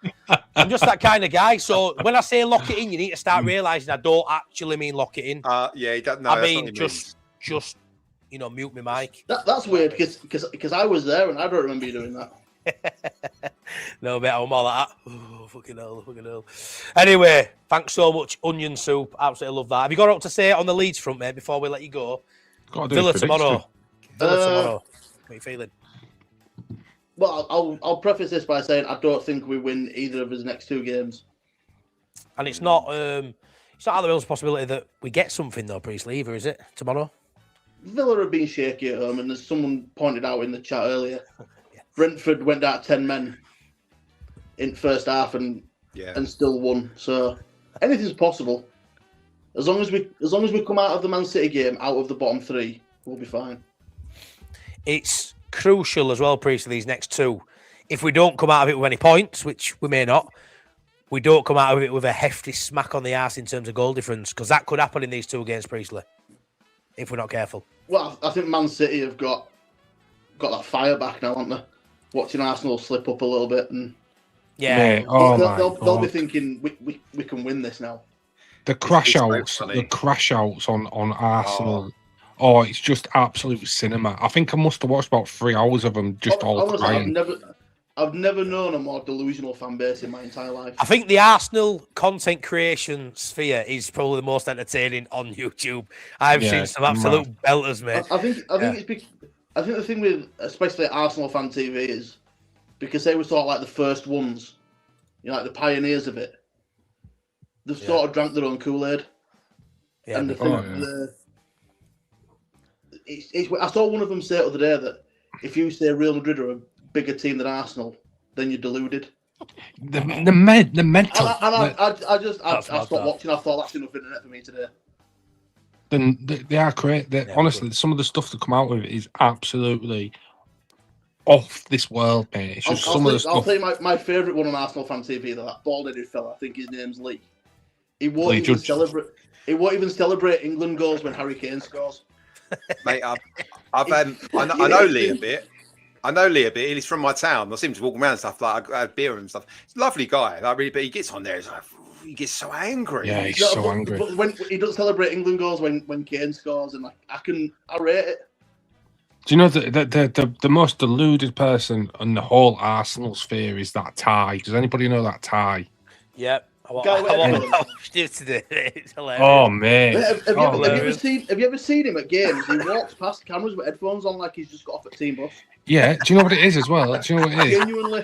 I'm just that kind of guy. So when I say lock it in, you need to start realizing I don't actually mean lock it in. Yeah, he doesn't know. I mean just mute my mic. That's weird because I was there and I don't remember you doing that. No, mate, I'm all like that. Oh, fucking hell. Anyway, thanks so much, Onion Soup. Absolutely love that. Have you got up to say it on the Leeds front, mate, before we let you go? Villa tomorrow. What are you feeling? Well, I'll preface this by saying I don't think we win either of his next two games. And it's not out of the realms of possibility that we get something though, Priestley, either, is it? Tomorrow? Villa have been shaky at home, and as someone pointed out in the chat earlier, Brentford went out 10 men in first half and still won. So anything's possible. As long as we come out of the Man City game out of the bottom three, we'll be fine. It's crucial as well, Priestley, these next two. If we don't come out of it with any points, which we may not, we don't come out of it with a hefty smack on the arse in terms of goal difference, because that could happen in these two games, Priestley, if we're not careful. Well, I think Man City have got that fire back now, haven't they? Watching Arsenal slip up a little bit, and they'll be thinking we can win this now. The crash outs on Arsenal. Oh, it's just absolute cinema. I think I must have watched about 3 hours of them just all crying. I've never known a more delusional fan base in my entire life. I think the Arsenal content creation sphere is probably the most entertaining on YouTube. I've seen some absolute belters, mate. I think the thing with especially Arsenal fan TV is because they were sort of like the first ones, like the pioneers of it. They've sort of drank their own Kool-Aid. Yeah, and I saw one of them say the other day that if you say Real Madrid are a bigger team than Arsenal, then you're deluded. The mental. I stopped watching. I thought that's enough internet for me today. Then they are great. Honestly, some of the stuff that come out with it is absolutely off this world, mate. It's just I'll tell you my favourite one on Arsenal fan TV. That bald-headed fella. I think his name's Lee. He won't even celebrate England goals when Harry Kane scores. Mate, I know Lee a bit. He's from my town. I see him just walking around and stuff. Like I have beer and stuff. He's a lovely guy. Like really, but he gets on there. He's like, he gets so angry. Yeah, he's so angry. But when he doesn't celebrate England goals when Kane scores, and I rate it. Do you know the most deluded person on the whole Arsenal sphere is that tie? Does anybody know that tie? Yep. I watched it today. It's hilarious. Oh man! Have you ever seen him at games? He walks past cameras with headphones on like he's just got off at team bus. Yeah. Do you know what it is as well? Do you know what it is? Genuinely.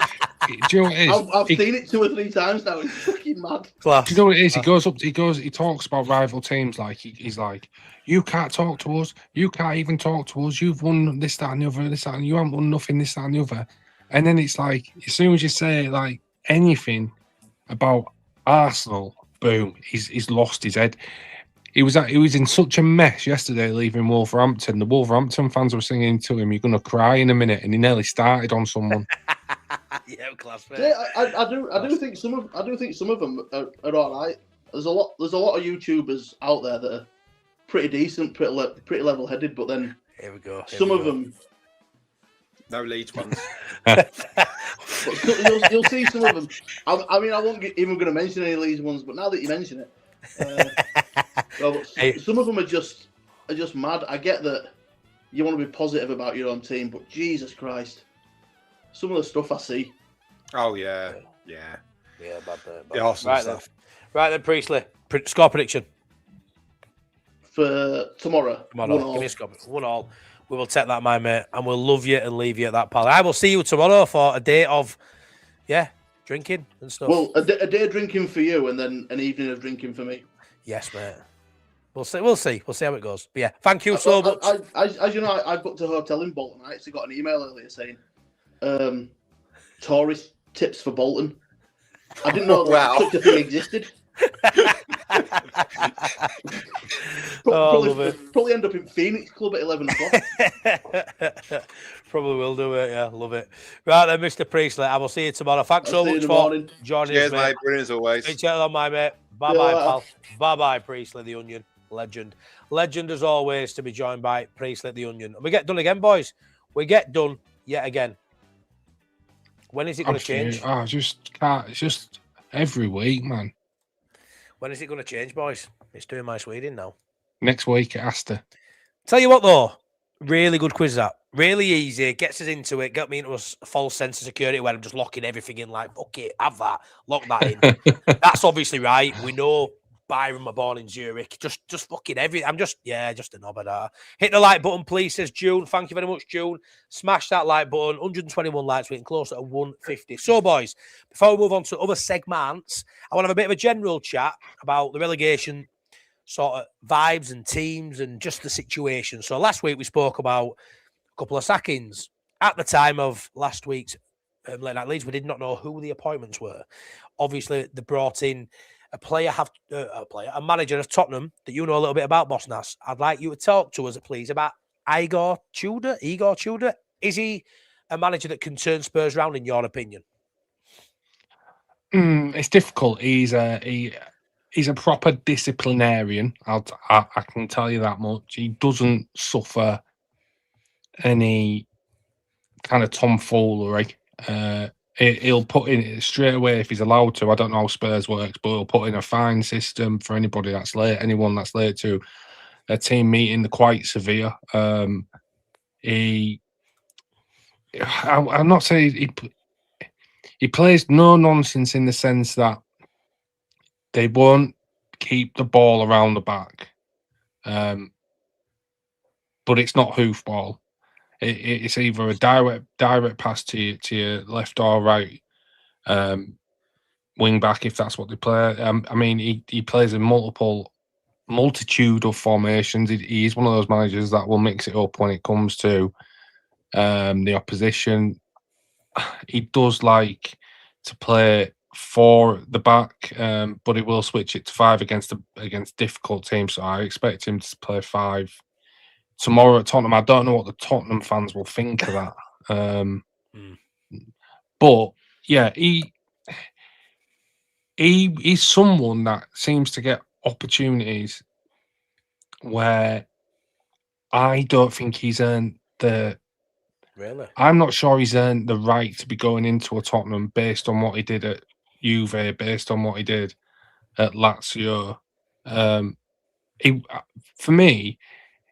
Do you know what it is? I've seen it 2 or 3 times now. It's fucking mad. Class. Do you know what it is? He talks about rival teams like he's like, you can't talk to us. You can't even talk to us. You've won this, that, and the other. This, that, and you haven't won nothing. This, that, and the other. And then it's like, as soon as you say like anything about Arsenal, boom, he's lost his head. He was in such a mess yesterday leaving Wolverhampton. The Wolverhampton fans were singing to him, "You're gonna cry in a minute," and he nearly started on someone. Yeah, class. Yeah, I do think some of them are all right. There's a lot of YouTubers out there that are pretty decent, pretty level headed, but then here we go. Some of them. No Leeds ones. You'll see some of them. I mean, I won't even going to mention any Leeds ones, but now that you mention it, some of them are just mad. I get that you want to be positive about your own team, but Jesus Christ, some of the stuff I see. Oh yeah. Bad. The Arsenal stuff. Right then, Priestley, score prediction for tomorrow. 1-1. Give me a score. 1-1. We will take that, my mate, and we'll love you and leave you at that, pal. I will see you tomorrow for a day of, drinking and stuff. Well, a day drinking for you, and then an evening of drinking for me. Yes, mate. We'll see. We'll see how it goes. But yeah, thank you so much. As you know, I booked a hotel in Bolton. I actually got an email earlier saying, tourist tips for Bolton. I didn't know that such a thing existed. Probably end up in Phoenix Club at 11 o'clock. Probably will do it. Yeah, love it. Right then, Mr. Priestley, I will see you tomorrow. Thanks so much for joining us, mate. Brilliant as always. Speak to you on, my mate. Bye-bye, pal. Bye-bye, Priestley the Onion. Legend as always, to be joined by Priestley the Onion. We get done again, boys. We get done yet again. When is it going to change? I just can't. It's just every week, man. When is it going to change, boys? It's doing my Sweden now. Next week, it has to. Tell you what, though. Really good quiz, that. Really easy. Gets us into it. Got me into a false sense of security where I'm just locking everything in like, fuck it, have that. Lock that in. That's obviously right. We know Byron were born in Zurich. Just fucking everything. I'm just a knob at that. Hit the like button, please, says June. Thank you very much, June. Smash that like button. 121 likes. We're getting closer to 150. So, boys, before we move on to other segments, I want to have a bit of a general chat about the relegation sort of vibes and teams and just the situation. So last week we spoke about a couple of sackings. At the time of last week's Late Night Leeds, we did not know who the appointments were. Obviously, they brought in a manager of Tottenham that you know a little bit about, Bossnass. I'd like you to talk to us, please, about Igor Tudor. Is he a manager that can turn Spurs round, in your opinion? It's difficult. He's a proper disciplinarian. I can tell you that much. He doesn't suffer any kind of tomfoolery. He'll put in straight away if he's allowed to. I don't know how Spurs works, but he'll put in a fine system for anybody that's late, anyone that's late to a team meeting. They're quite severe. I'm not saying he plays no nonsense in the sense that they won't keep the ball around the back, but it's not hoofball. It's either a direct pass to your left or right wing back if that's what they play. I mean, he plays in multitude of formations. He's one of those managers that will mix it up when it comes to the opposition. He does like to play 4 at the back, but he will switch it to 5 against difficult teams. So I expect him to play 5 tomorrow at Tottenham. I don't know what the Tottenham fans will think of that. But yeah, he's someone that seems to get opportunities where I don't think he's earned the. Really? I'm not sure he's earned the right to be going into a Tottenham based on what he did at Juve, based on what he did at Lazio. For me,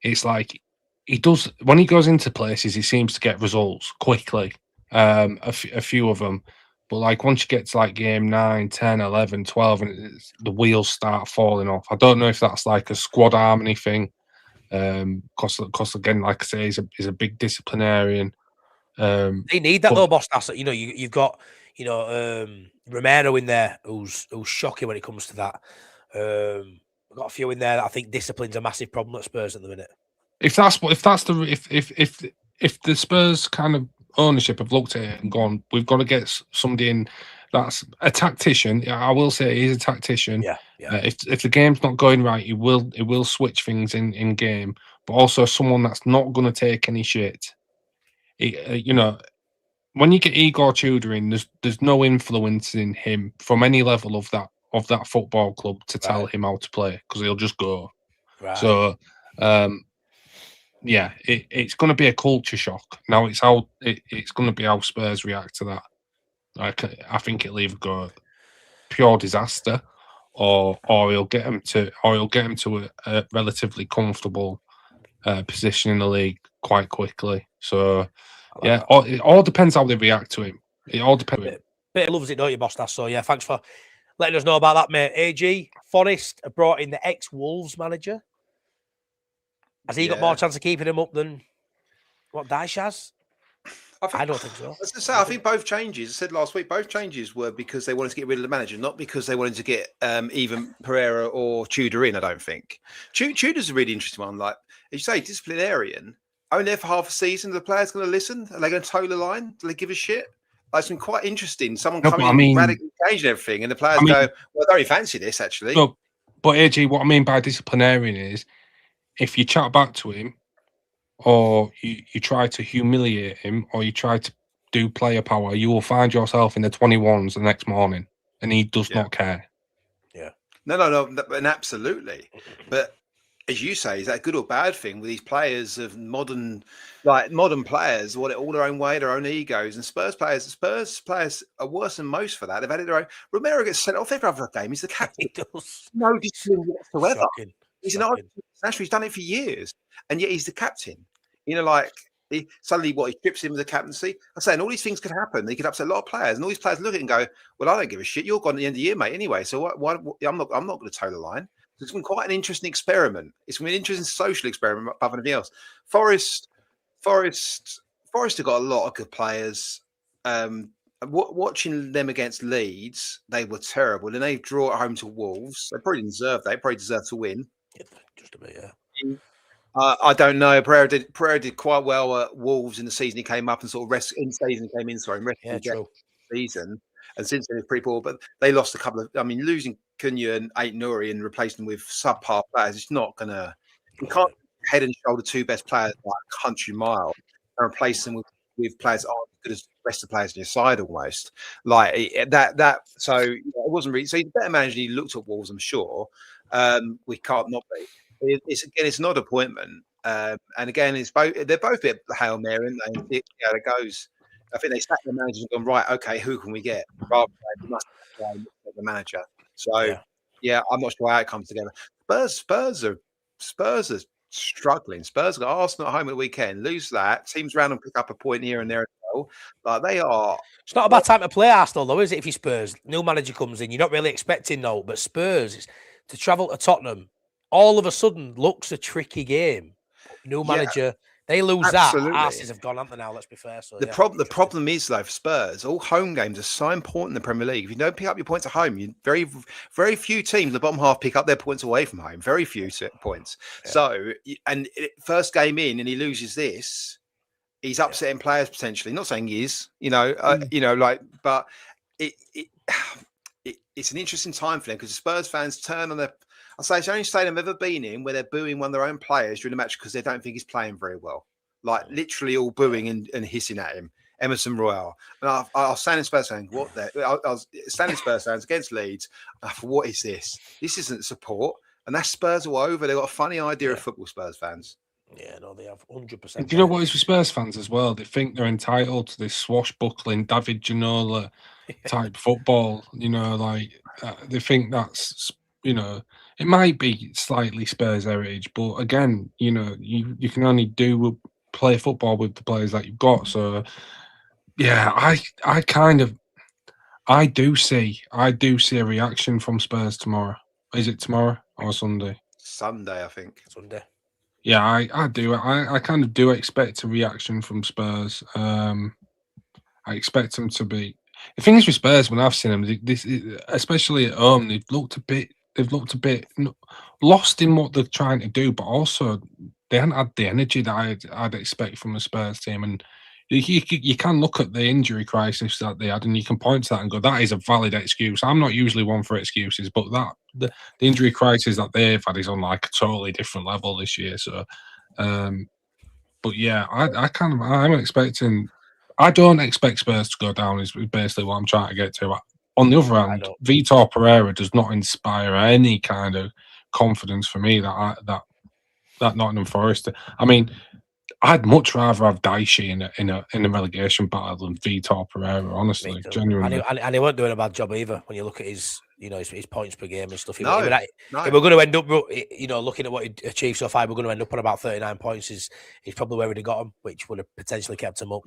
it's like he does when he goes into places, he seems to get results quickly. A few of them, but like once you get to like game 9, 10, 11, 12, and the wheels start falling off. I don't know if that's like a squad harmony thing. Because again, like I say, he's a big disciplinarian. They need that though, boss. That's you've got Romero in there who's shocking when it comes to that. We've got a few in there that I think discipline's a massive problem at Spurs at the minute. If the Spurs kind of ownership have looked at it and gone, we've got to get somebody in that's a tactician. I will say he's a tactician. Yeah. If the game's not going right, he will switch things in game, but also someone that's not going to take any shit. When you get Igor Tudor in, there's no influence in him from any level of that football club to tell him how to play because he'll just go. Right. So, it's going to be a culture shock. Now it's going to be how Spurs react to that. I think it'll either go pure disaster, or he'll get him to a relatively comfortable position in the league quite quickly. So it all depends how they react to him. It all depends. Bit loves it, don't you, Bossnass? So yeah, thanks for letting us know about that, mate. AG Forest have brought in the ex-Wolves manager. Has he got more chance of keeping him up than What, Dyshaz? I don't think so. As I say, I think both changes. I said last week, both changes were because they wanted to get rid of the manager, not because they wanted to get even Pereira or Tudor in. I don't think Tudor's a really interesting one. Like as you say, disciplinarian. Only there for half a season. The players going to listen? Are they going to toe the line? Do they give a shit? Like, it's been quite interesting. Someone coming in, radically changing everything, and the players go, "Well, I don't really fancy this actually." But AJ, what I mean by disciplinarian is if you chat back to him, or you try to humiliate him, or you try to do player power, you will find yourself in the 21s the next morning, and he does not care. Yeah. No, and absolutely. But as you say, is that a good or bad thing with these players of modern players want it all their own way, their own egos, and Spurs players are worse than most for that. They've had it their own. Romero gets sent off every other game. He's the captain. He does. No discipline whatsoever. Shocking. He's an international. He's done it for years, and yet he's the captain. You know, like suddenly he strips him of the captaincy. I'm saying all these things could happen. They could upset a lot of players, and all these players look at it and go, "Well, I don't give a shit. You're gone at the end of the year, mate. Anyway, so why I'm not going to toe the line." So it's been quite an interesting experiment. It's been an interesting social experiment, above anything else. Forest have got a lot of good players. Watching them against Leeds, they were terrible. Then they draw at home to Wolves. They probably deserve that. They probably deserve to win. Just a bit, yeah. I don't know. Pereira did quite well at Wolves in the season. He came up and sort of true. Season. And since then, it's pretty poor. But they lost a couple of. I mean, losing Cunha and Ait Nouri and replacing them with subpar players, it's not gonna. You can't head and shoulder two best players by a country mile and replace them with players that aren't as good as the rest of the players on your side almost. Like that. So it wasn't really. So he's a better manager. He looked at Wolves, I'm sure. We can't not be. It's an odd appointment. And again, they're both a bit Hail Mary, and they see how it goes. I think they sat the managers and gone, right, okay, who can we get? Rather than we must get the manager. So yeah, I'm not sure how it comes together. Spurs are struggling. Spurs got Arsenal at home at the weekend, lose that. Teams round and pick up a point here and there as well. Like they are. It's not a bad time to play Arsenal, though, is it? If you Spurs, new manager comes in, you're not really expecting no, but Spurs to travel to Tottenham, all of a sudden looks a tricky game. New manager. They lose that. Arses have gone, haven't they, now? Let's be fair. So, the problem is, though, for Spurs, all home games are so important in the Premier League. If you don't pick up your points at home, very few teams in the bottom half pick up their points away from home. Very few points. Yeah. So, first game in, and he loses this, he's upsetting players potentially. Not saying he is, but it's an interesting time for them because the Spurs fans turn on their. I'll say it's the only stadium I've ever been in where they're booing one of their own players during the match because they don't think he's playing very well. Like literally all booing and hissing at him. Emerson Royale. And I was standing Spurs fans, what the? I was standing Spurs fans against Leeds. I thought, what is this? This isn't support. And that's Spurs all over. They've got a funny idea of football, Spurs fans. Yeah, no, they have 100%. Do you know what is with Spurs fans as well? They think they're entitled to this swashbuckling David Ginola type football. They think that's, it might be slightly Spurs heritage, but again, you can only play football with the players that you've got. So, yeah, I do see a reaction from Spurs tomorrow. Is it tomorrow or Sunday? Sunday, I think. Sunday. Yeah, I do. I kind of do expect a reaction from Spurs. I expect them to be. The thing is with Spurs, when I've seen them, especially at home, they've looked a bit lost in what they're trying to do, but also they haven't had the energy that I'd expect from a Spurs team. And you can look at the injury crisis that they had, and you can point to that and go, that is a valid excuse. I'm not usually one for excuses, but the injury crisis that they've had is on like a totally different level this year. So, but yeah, I'm expecting. I don't expect Spurs to go down. Is basically what I'm trying to get to. On the other hand, Vitor Pereira does not inspire any kind of confidence for me that Nottingham Forest. I mean, I'd much rather have Daishi in a relegation battle than Vitor Pereira, honestly, genuinely. And he weren't doing a bad job either when you look at his points per game and stuff. No. If we're going to end up, looking at what he achieved so far, we're going to end up on about 39 points. Is probably where we'd have got him, which would have potentially kept him up.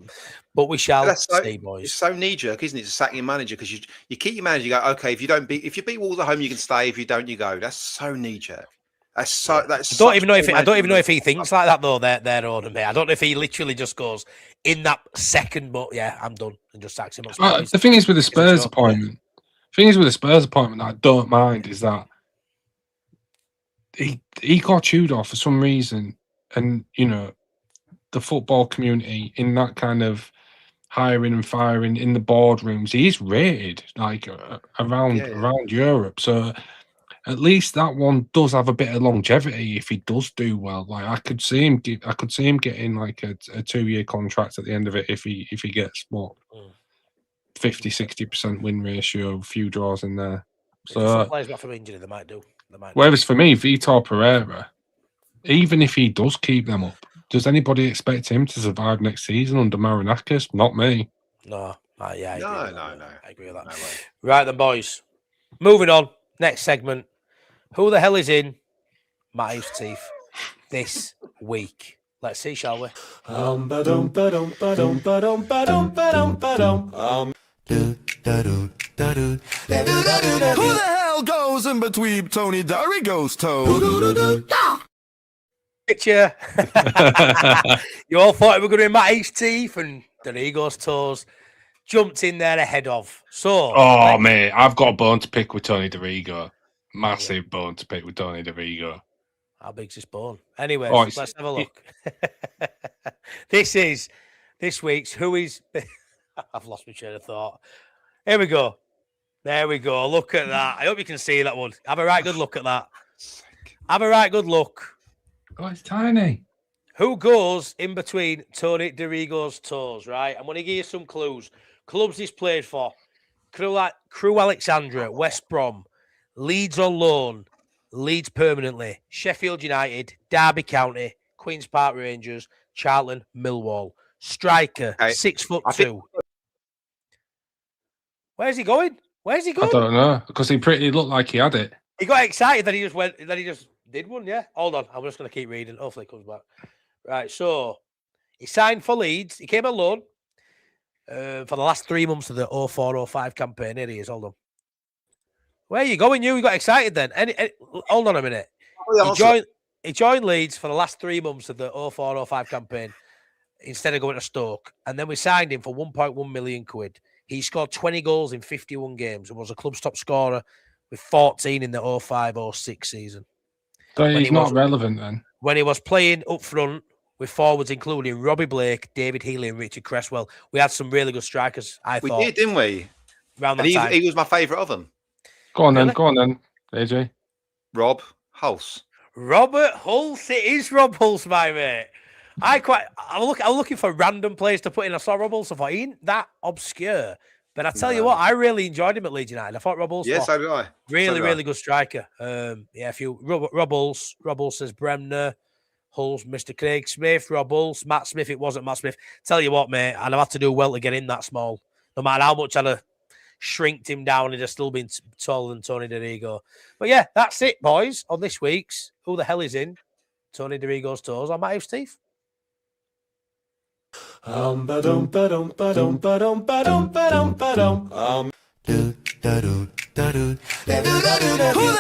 But we shall see, boys. It's so knee jerk, isn't it? To sack your manager because you keep your manager. You go, okay, if you beat Wolves at home, you can stay. If you don't, you go. That's so knee jerk. That's so. That's I don't even know if such he thinks like that though. Their owner, mate. I don't know if he literally just goes in that second, but yeah, I'm done, and just sacks him. The thing is with the Spurs appointment, that I don't mind is that he got chewed off for some reason, and you know, the football community in that kind of hiring and firing in the boardrooms, he's rated like around Europe. So at least that one does have a bit of longevity if he does do well. Like I could see him getting like a 2-year contract at the end of it if he gets what 50-60% win ratio, a few draws in there. So some players got from injury, they might do. Whereas for me, Vitor Pereira, even if he does keep them up, does anybody expect him to survive next season under Marinakis? Not me. No. Yeah. No. I agree with that. Right then, boys. Moving on. Next segment. Who the hell is in Matt Heath's teeth this week? Let's see, shall we? Who the hell goes in between Tony Drigo's toes? Picture. You all thought it were going to be Matt Heath's teeth and Drigo's toes. Jumped in there ahead of. So, mate, I've got a bone to pick with Tony Drigo. Massive bone to pick with Tony Drigo. How big's this bone? Anyway, let's have a look. This week's Who Is... I've lost my train of thought. Here we go. There we go. Look at that. I hope you can see that one. Have a right good look at that. Have a right good look. Oh, it's tiny. Who goes in between Tony Drigo's toes, right? I'm going to give you some clues. Clubs he's played for. Crew Alexandra, West Brom, Leeds on loan, Leeds permanently, Sheffield United, Derby County, Queen's Park Rangers, Charlton, Millwall. Striker, 6'2". Where's he going? I don't know, because he looked like he had it. He got excited that he just did one, yeah? Hold on, I'm just going to keep reading. Hopefully it comes back. Right, so he signed for Leeds. He came on loan for the last 3 months of the 04-05 campaign. Here he is. Hold on. Where are you going? You got excited then. Hold on a minute. He joined Leeds for the last 3 months of the 04-05 campaign instead of going to Stoke. And then we signed him for 1.1 million quid. He scored 20 goals in 51 games and was a club's top scorer with 14 in the 05-06 season. So he's not relevant then. When he was playing up front with forwards including Robbie Blake, David Healy and Richard Cresswell. We had some really good strikers, I thought. We did, didn't we? Around that time. He was my favourite of them. Go on then, AJ. Rob Hulse. Robert Hulse. It is Rob Hulse, my mate. I'm looking for random players to put in. I saw Rob Hulse. I thought, he ain't that obscure. But I tell you what, I really enjoyed him at Leeds United. I thought Rob Hulse was so did I. really good striker. Rob Hulse says Bremner, Hulse, Mr. Craig Smith, Rob Hulse, Matt Smith. It wasn't Matt Smith. Tell you what, mate, I'd have had to do well to get in that small. No matter how much I'd have shrinked him down, he'd have still been taller than Tony Drigo. But yeah, that's it, boys, on this week's Who the Hell Is In Tony Drigo's Toes on Matt Heath's Teeth. Who the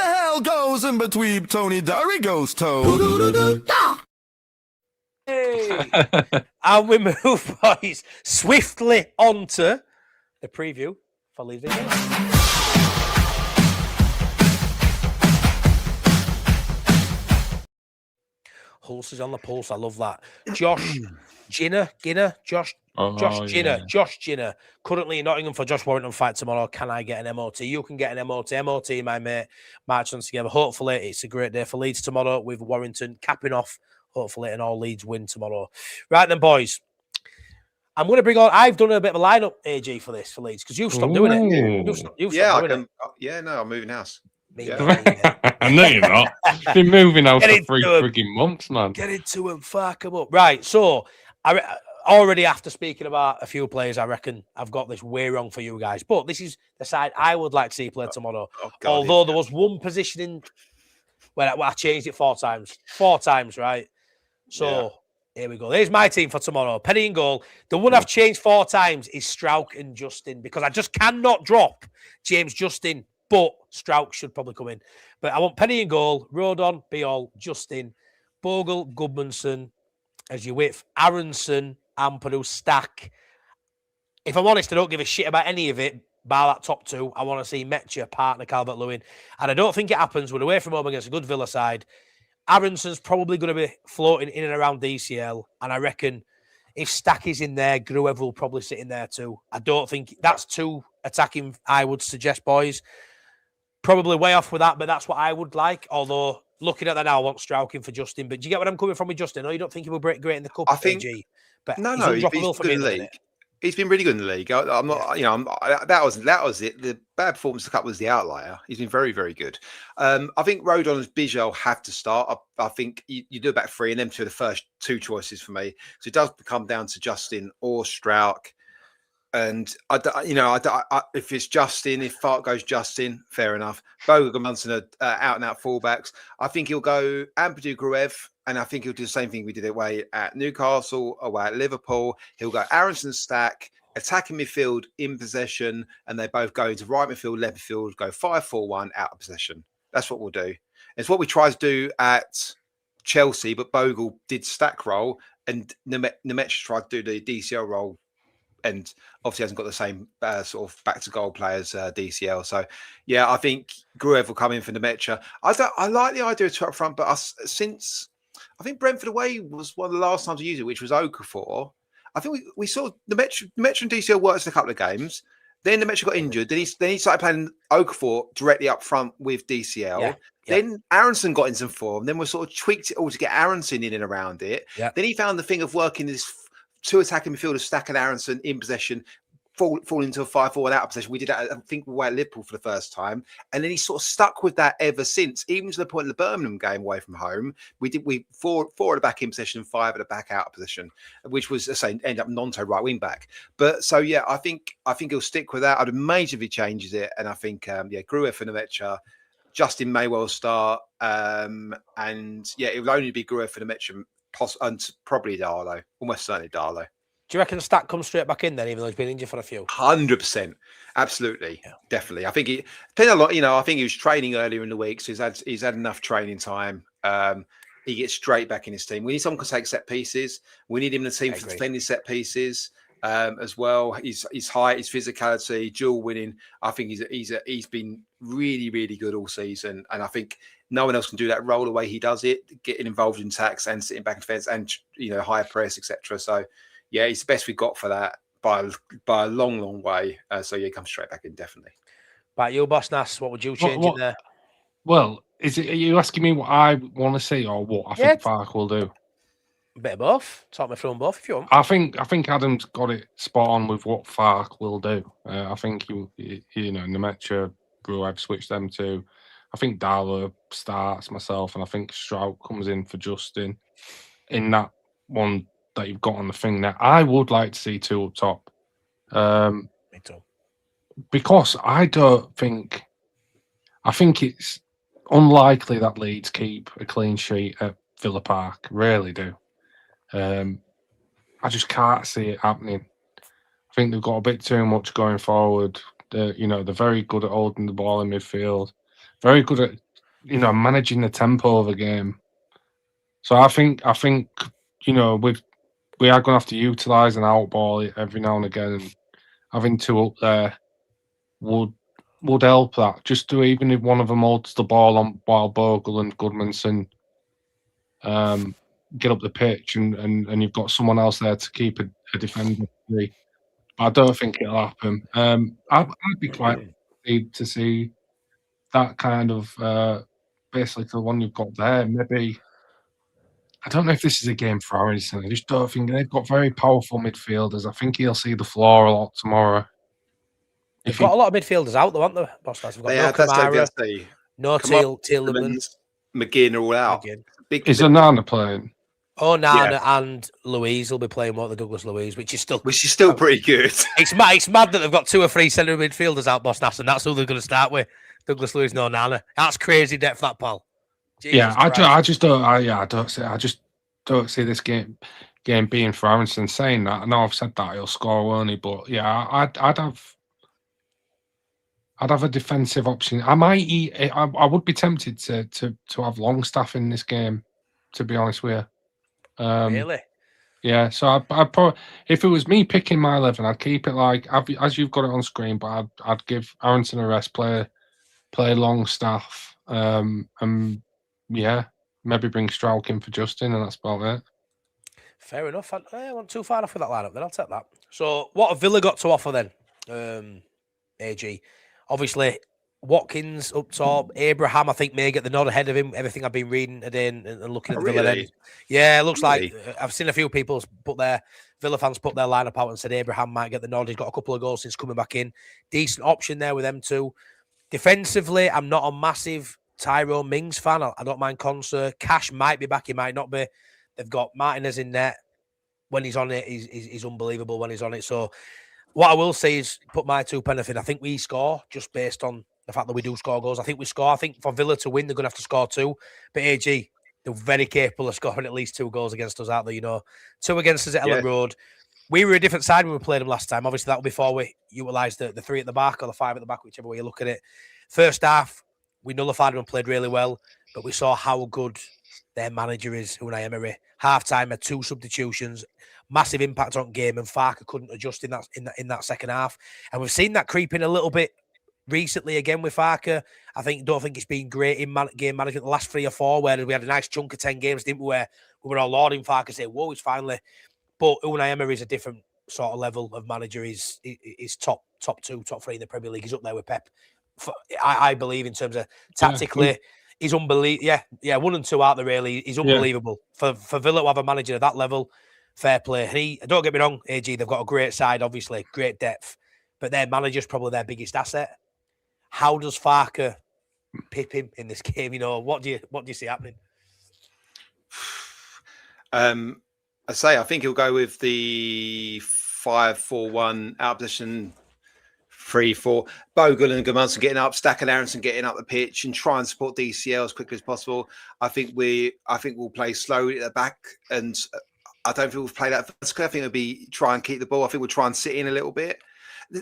hell goes in between Tony Drigo's toes? Hey. And we move, boys, swiftly onto the preview for Leeds United. Hulse is on the pulse. I love that. Josh Ginner, Josh Ginner. Currently in Nottingham for Josh Warrington fight tomorrow. Can I get an MOT? You can get an MOT. MOT, my mate, march on together. Hopefully, it's a great day for Leeds tomorrow with Warrington capping off. Hopefully, an all Leeds win tomorrow. Right then, boys. I'm going to bring on. I've done a bit of a lineup, AG, for Leeds because you've stopped doing it. You've stopped doing it. I'm moving house. I know you're not. You've been moving out for 3 frigging months, man. Get into them, fuck them up. Right, so already after speaking about a few players, I reckon I've got this way wrong for you guys. But this is the side I would like to see play tomorrow. Although there was one positioning where I changed it 4 times. 4 times, right? So here we go. There's my team for tomorrow. Penny in goal. The one I've changed 4 times is Strauch and Justin because I just cannot drop James Justin but Strauch should probably come in. But I want Penny in goal, Rodon, Beal, Justin, Bogle, Goodmanson as your width, Aronson, Ampadu, Stack. If I'm honest, I don't give a shit about any of it, bar that top two. I want to see Metcher, partner Calvert-Lewin. And I don't think it happens. We're away from home against a good Villa side. Aronson's probably going to be floating in and around DCL. And I reckon if Stack is in there, Gruev will probably sit in there too. I don't think that's too attacking, I would suggest, boys. Probably way off with that, but that's what I would like. Although, looking at that now, I want Strauch in for Justin. But do you get what I'm coming from with Justin? No, you don't think he will break great in the cup, I think, AG? But no, he's he's been good in the league. He's been really good in the league. I'm not, that was it. The bad performance of the cup was the outlier. He's been very, very good. I think Rodon and Bijel have to start. I think you do a back three, and them two are the first two choices for me. So it does come down to Justin or Strauch. And if it's Justin, if Fark goes Justin, fair enough. Bogle and Munson are out and out fullbacks. I think he'll go Ampadu, Gruev, and I think he'll do the same thing we did away at Newcastle, away at Liverpool. He'll go Aronson, Stack, attacking midfield in possession, and they both go into right midfield, left midfield, go 5-4-1 out of possession. That's what we'll do. It's what we tried to do at Chelsea, but Bogle did Stack role, and Nemetch tried to do the DCL role. And obviously hasn't got the same sort of back to goal players DCL. So yeah, I think Gruev will come in for the Metcha. I like the idea of two up front, but since I think Brentford away was one of the last times we used it, which was Okafor. I think we saw the Metcha and DCL worked in a couple of games. Then the Metcha got injured. Then he started playing Okafor directly up front with DCL. Yeah. Then Aronson got in some form. Then we sort of tweaked it all to get Aronson in and around it. Yeah. Then he found the thing of working this two attacking midfielders, Stack and Aronson in possession, fall into a 5-4 out of possession. We did that, I think, away at Liverpool for the first time. And then he sort of stuck with that ever since, even to the point in the Birmingham game away from home. We four at the back in possession and 5 at the back out of position, which was, I say, end up Nonto right wing back. But so, yeah, I think he'll stick with that. I'd imagine if he changes it. And I think, Gruev and Nemetcha, Justin may well start. And yeah, it will only be Gruev and Nemetcha. And probably Darlow, almost certainly Darlow. Do you reckon Stack comes straight back in then, even though he's been injured for a few? 100%, absolutely, definitely. I think he depends a lot. I think he was training earlier in the week, so he's had enough training time. He gets straight back in his team. We need someone who can take set pieces. We need him in the team for defending set pieces as well. His height, his physicality, dual winning. I think he's been really, really good all season, and I think no one else can do that role the way he does it, getting involved in attacks and sitting back in defence and high press, etc. So yeah, he's the best we got for that by a long, long way. So yeah, he comes straight back in, definitely. But you, Bossnass, what would you change in there? Well, are you asking me what I want to see or what I think Fark will do? A bit of both. Talk me through them both if you want. I think Adam's got it spot on with what Fark will do. I think Nemetcha, Gruev switch them to. I think Darlow starts myself, and I think Strauch comes in for Justin in that one that you've got on the thing there. I would like to see two up top. Me too. Because I think it's unlikely that Leeds keep a clean sheet at Villa Park. Really do. I just can't see it happening. I think they've got a bit too much going forward. They're very good at holding the ball in midfield. Very good at, managing the tempo of the game. So I think we are going to have to utilise an out ball every now and again. And having two up there would help that. Just to even if one of them holds the ball on while Bogle and Goodmanson get up the pitch, and you've got someone else there to keep a defender free. I don't think it'll happen. I'd be quite happy to see that kind of basically the one you've got there. Maybe I don't know if this is a game for Aronson. I just don't think they've got very powerful midfielders. I think he'll see the floor a lot tomorrow. They've got a lot of midfielders out, though, haven't they, Bossnass? We've got no Tielemans. McGinn are all out. Is Onana playing? Oh, Nana and Louise will be playing the Douglas Louise, which is still pretty good. It's mad that they've got 2 or 3 centre midfielders out, Bossnass, and that's who they're going to start with. Douglas Louise, no Nana. That's crazy depth, that pal. Jesus Christ. I just don't see this game being for Aronson. Saying that, I know I've said that he'll score, won't he? But yeah, I'd have I'd have a defensive option. I might I would be tempted to have Longstaff in this game, to be honest with you. Really? Yeah, so I'd probably, if it was me picking my 11, I'd keep it like as you've got it on screen, but I'd give Aronson a rest, play Longstaff, and yeah, maybe bring Strauch in for Justin, and that's about it. Fair enough. I wasn't too far off with that lineup. Then I'll take that. So, what have Villa got to offer then? AG, obviously Watkins up top. Abraham, I think, may get the nod ahead of him. Everything I've been reading today and looking at the Villa end. Yeah, it looks like I've seen a few people Villa fans put their lineup out and said Abraham might get the nod. He's got a couple of goals since coming back in. Decent option there with them two. Defensively, I'm not a massive Tyrone Mings fan. I don't mind Conser. Cash might be back. He might not be. They've got Martinez in net. When he's on it, he's unbelievable when he's on it. So what I will say is put my 2 pence in. I think we score just based on the fact that we do score goals. I think we score. I think for Villa to win, they're going to have to score 2. But AG, they're very capable of scoring at least 2 goals against us, aren't they? 2 against us at Elland Road. We were a different side when we played them last time. Obviously, that was before we utilised the 3 at the back or the 5 at the back, whichever way you look at it. First half, we nullified them and played really well, but we saw how good their manager is, Unai Emery. Half-time had 2 substitutions, massive impact on game, and Farke couldn't adjust in that second half. And we've seen that creep in a little bit recently again with Farke. Don't think it's been great in game management the last 3 or 4, where we had a nice chunk of 10 games, didn't we, where we were all lauding Farke, saying, whoa, he's finally... But Unai Emery is a different sort of level of manager. He's top 2, top 3 in the Premier League. He's up there with Pep. I believe in terms of tactically, he's unbelievable. Yeah, 1 and 2 out there really. He's unbelievable. For Villa to have a manager at that level, fair play. And don't get me wrong, AG, they've got a great side, obviously, great depth, but their manager's probably their biggest asset. How does Farke pip him in this game? What do you see happening? I think he'll go with the 5-4-1 out position 3-4. Bogle and Gudmundsson getting up, Stack and Aronson getting up the pitch, and try and support DCL as quickly as possible. I think we'll play slowly at the back, and I don't think we'll play that vertically. I think it'll be try and keep the ball. I think we'll try and sit in a little bit.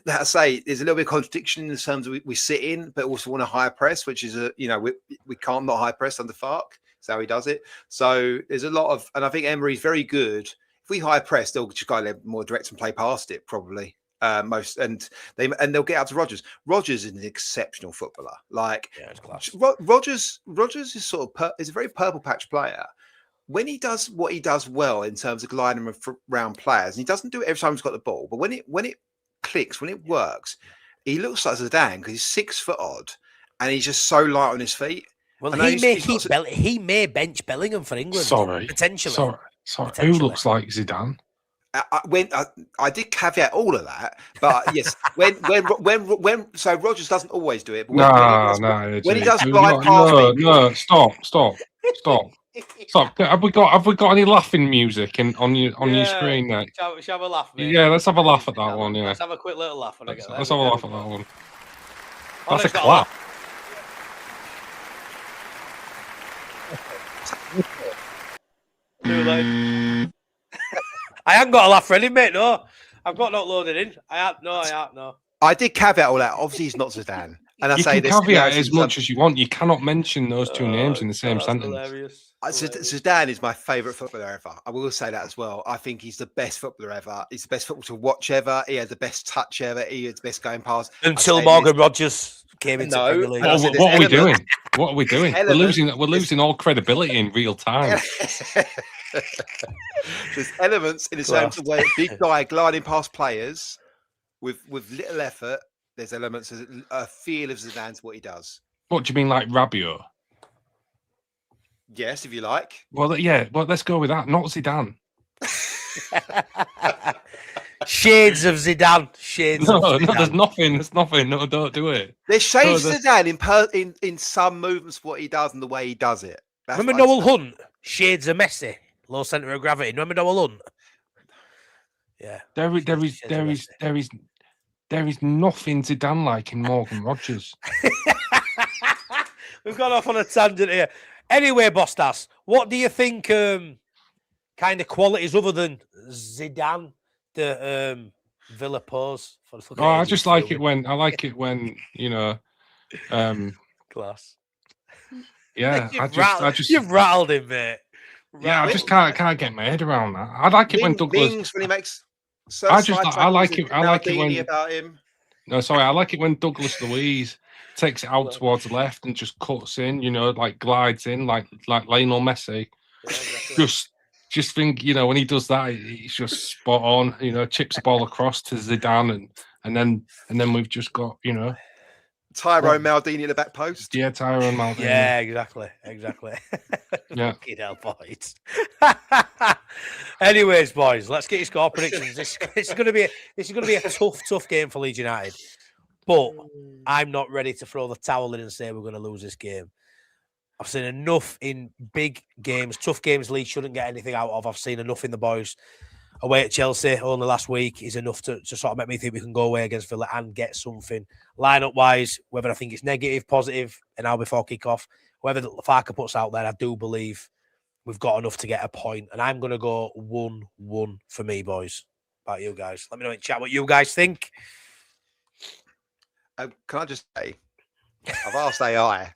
That I say, there's a little bit of contradiction in terms of we sit in, but also want a high press, which is we can't not high press under Farke. That's how he does it. So there's a lot of, and I think Emery's very good. If we high press, they'll just go a little more direct and play past it probably. They'll get out to Rodgers. Rodgers is an exceptional footballer. Rodgers is is a very purple patch player. When he does what he does well in terms of gliding around players, and he doesn't do it every time he's got the ball, but when it clicks, when it works, he looks like Zidane because he's 6 foot odd and he's just so light on his feet. Well, he may bench Bellingham for England. Potentially. Sorry. Who looks like Zidane? I did caveat all of that, but yes, so Rodgers doesn't always do it. But when he does glide past me, stop. Have we got any laughing music on your screen there? Shall we have a laugh, mate? Yeah, let's have a laugh at that one. Yeah, let's have a quick little laugh when I get there. Let's have a laugh at that one. That's a clap. I haven't got a laugh ready, mate. No, I've got not loaded in. I have no. I did caveat all that. Obviously, he's not Zidane, and you can caveat as much as you want. You cannot mention those 2 names in the same sentence. Hilarious. Zidane is my favourite footballer ever. I will say that as well. I think he's the best footballer ever. He's the best footballer to watch ever. He has the best touch ever. He has the best going past. Until Morgan Rodgers came into the League. What are we doing? What are we doing? We're losing all credibility in real time. There's elements in the terms of where big guy gliding past players with little effort. There's elements of a feel of Zidane to what he does. What do you mean, like Rabiot? Yes, if you like. Well, yeah. Well, let's go with that. Not Zidane. Shades of Zidane. No, there's nothing. There's nothing. No, don't do it. There's shades of Zidane in some movements of what he does and the way he does it. Remember Noel Hunt? Shades of Messi. Low centre of gravity. Remember Noel Hunt? Yeah. There is nothing Zidane like in Morgan Rodgers. We've gone off on a tangent here. Anyway, Bossnass, what do you think kind of qualities other than Zidane that Villa pose. Oh, I just like it when you know, class. yeah. You've rattled him, mate. Yeah, I just can't get my head around that. I like it when Douglas. Mings when he makes. I like it. I like it when. About him. No, sorry, I like it when Douglas Luiz takes it out towards the left and just cuts in. You know, like glides in, like Lionel Messi. Yeah, exactly. Just think, you know, when he does that, he's just spot on. You know, chips the ball across to Zidane, and then we've just got, you know, Tyrone Maldini at the back post. Yeah, Tyrone Maldini. Yeah, exactly. Yeah. Fucking hell, boys. Anyways, boys, let's get your score predictions. This is going to be a tough game for Leeds United. But I'm not ready to throw the towel in and say we're going to lose this game. I've seen enough in big games, tough games Leeds shouldn't get anything out of. I've seen enough in the boys. Away at Chelsea only last week is enough to sort of make me think we can go away against Villa and get something. Line-up-wise, whether I think it's negative, positive, an hour before kick-off, whoever Farker puts out there, I do believe we've got enough to get a point. And I'm going to go 1-1 for me, boys. How about you guys? Let me know in chat what you guys think. Can I just say, I've asked AI.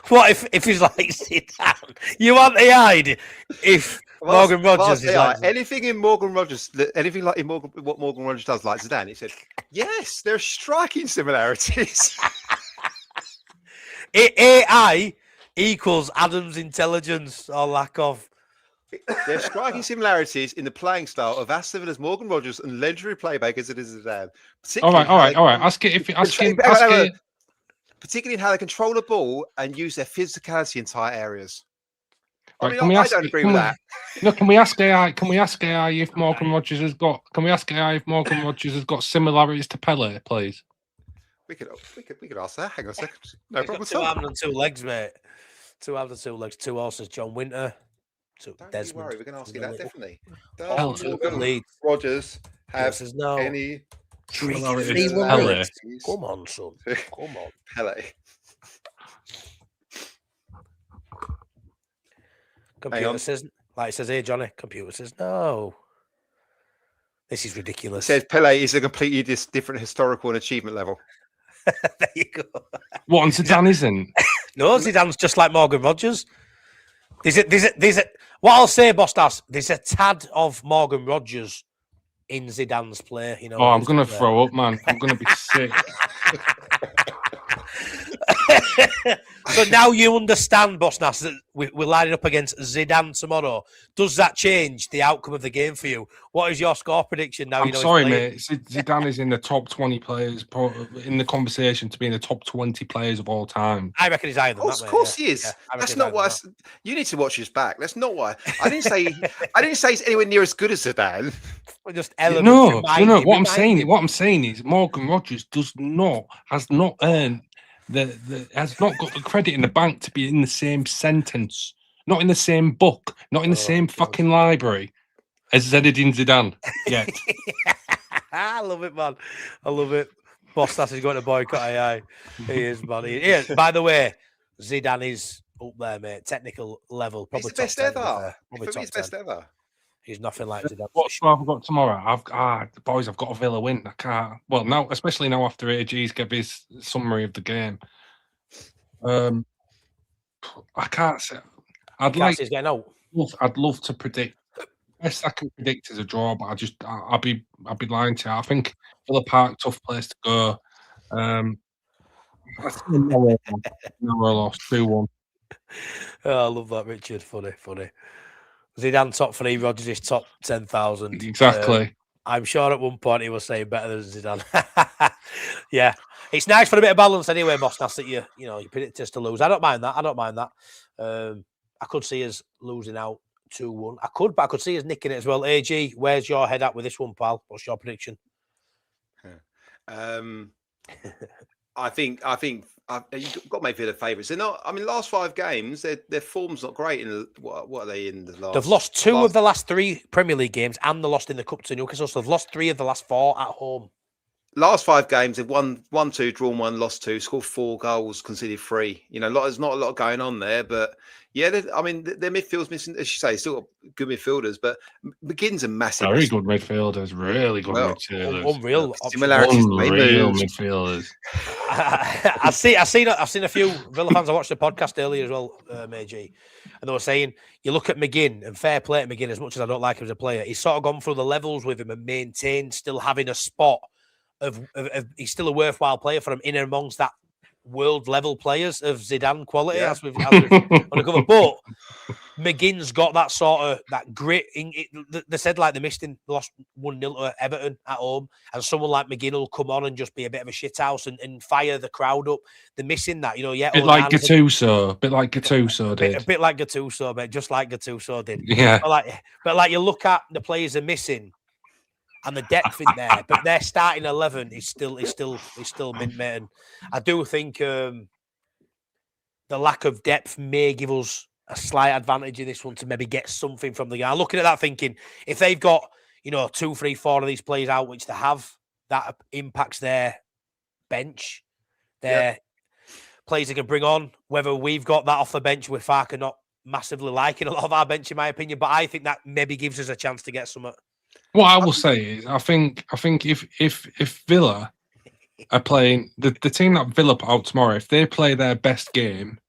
What if he's like, sit down? You want the hide? If Morgan Rogers is like... Anything in Morgan Rogers, anything like in what Morgan Rogers does, like Zidane, he said, yes, there are striking similarities. AI equals Adam's intelligence or lack of. There are striking similarities in the playing style of Aston Villa's Morgan Rogers and legendary playmakers it is Zidane. All right. Ask it. Particularly in how they control the ball and use their physicality in tight areas. Right, I don't agree with that. No, can we ask AI? Can we ask AI if Morgan Rogers has got? Can we ask AI if Morgan Rogers has got similarities to Pele, please? We could ask that. Hang on a second. No problem. Two arms and 2 legs, mate. 2 arms and 2 legs. 2 horses. John Winter. Don't worry, we can ask you that definitely. Does Morgan Rogers have any? Come on, son. Come on. Pele. Computer says, like it says here, Johnny. Computer says no. This is ridiculous. It says Pele is a completely different historical and achievement level. There you go. What, and Zidane isn't? No, Zidane's just like Morgan Rogers. There's a what I'll say, Bossnass, there's a tad of Morgan Rogers in Zidane's play. You know. Oh, I'm gonna throw up, man. I'm gonna be sick. So now you understand, Bossnass, that we're lining up against Zidane tomorrow. Does that change the outcome of the game for you? What is your score prediction now? I'm sorry, mate. Zidane is in the top 20 players, in the conversation to be in the top 20 players of all time. I reckon he's higher than that. Of course he is. Yeah, that's not what you need to watch his back. That's not why I didn't say. I didn't say he's anywhere near as good as Zidane. Just no. What I'm saying is Morgan Rogers has not earned. Has not got the credit in the bank to be in the same sentence, not in the same book, not in the same fucking library as Zinedine Zidane yet. I love it, man. I love it. Bossnass is going to boycott AI. He is, man. He is. By the way, Zidane is up there, mate. Technical level, probably he's the best ever. Probably he's best ever. He's nothing like Zidane. What have I got tomorrow? Boys, I've got a Villa win. I can't. Well, now, especially now after AG's gave his summary of the game. I can't say. I'd love to predict. Best I can predict is a draw, but I'll be lying to you. I think Villa Park, tough place to go. I think no loss 2-1. Oh, I love that, Richard. Funny. Zidane top 3, Rogers is top 10,000. Exactly. I'm sure at one point he was saying better than Zidane. Yeah, it's nice for a bit of balance anyway, Bossnass, that you predict us to lose. I don't mind that. I could see us losing out 2-1. But I could see us nicking it as well. AG, where's your head at with this one, pal? What's your prediction? I think you've got to make Villa favourites. They're not. I mean, last 5 games, their form's not great. In what are they in the last? They've lost 2 of the last 3 Premier League games, and they lost in the cup to Newcastle. So they've lost 3 of the last 4 at home. last 5 games, they've won 2, drawn 1, lost 2, scored 4 goals, conceded 3. You know, there's not a lot going on there, but yeah, I mean, their midfield's missing, as you say, still got good midfielders, but McGinn's a massive. Very good midfielders, really good midfielders. Unreal. Similarities, unreal midfielders. I've seen a few Villa fans. I watched the podcast earlier as well, Meiji, and they were saying you look at McGinn, and fair play to McGinn. As much as I don't like him as a player, he's sort of gone through the levels with him and maintained still having a spot of he's still a worthwhile player for him in and amongst that world level players of Zidane quality, as we've uncovered. But McGinn's got that sort of that grit. They said like they lost 1-0 to Everton at home, and someone like McGinn will come on and just be a bit of a shithouse and fire the crowd up. They're missing that, you know. Yeah, bit like Gattuso did. A bit like Gattuso, but just like Gattuso did. Yeah. But like you look at the players are missing. And the depth in there, but their starting 11 is still mint, mate. And I do think the lack of depth may give us a slight advantage in this one to maybe get something from the guy. Looking at that, thinking if they've got 2, 3, 4 of these players out, which they have, that impacts their bench, their players they can bring on. Whether we've got that off the bench with Farker not massively liking a lot of our bench, in my opinion, but I think that maybe gives us a chance to get some. What I will say is, I think if Villa are playing the team that Villa put out tomorrow, if they play their best game,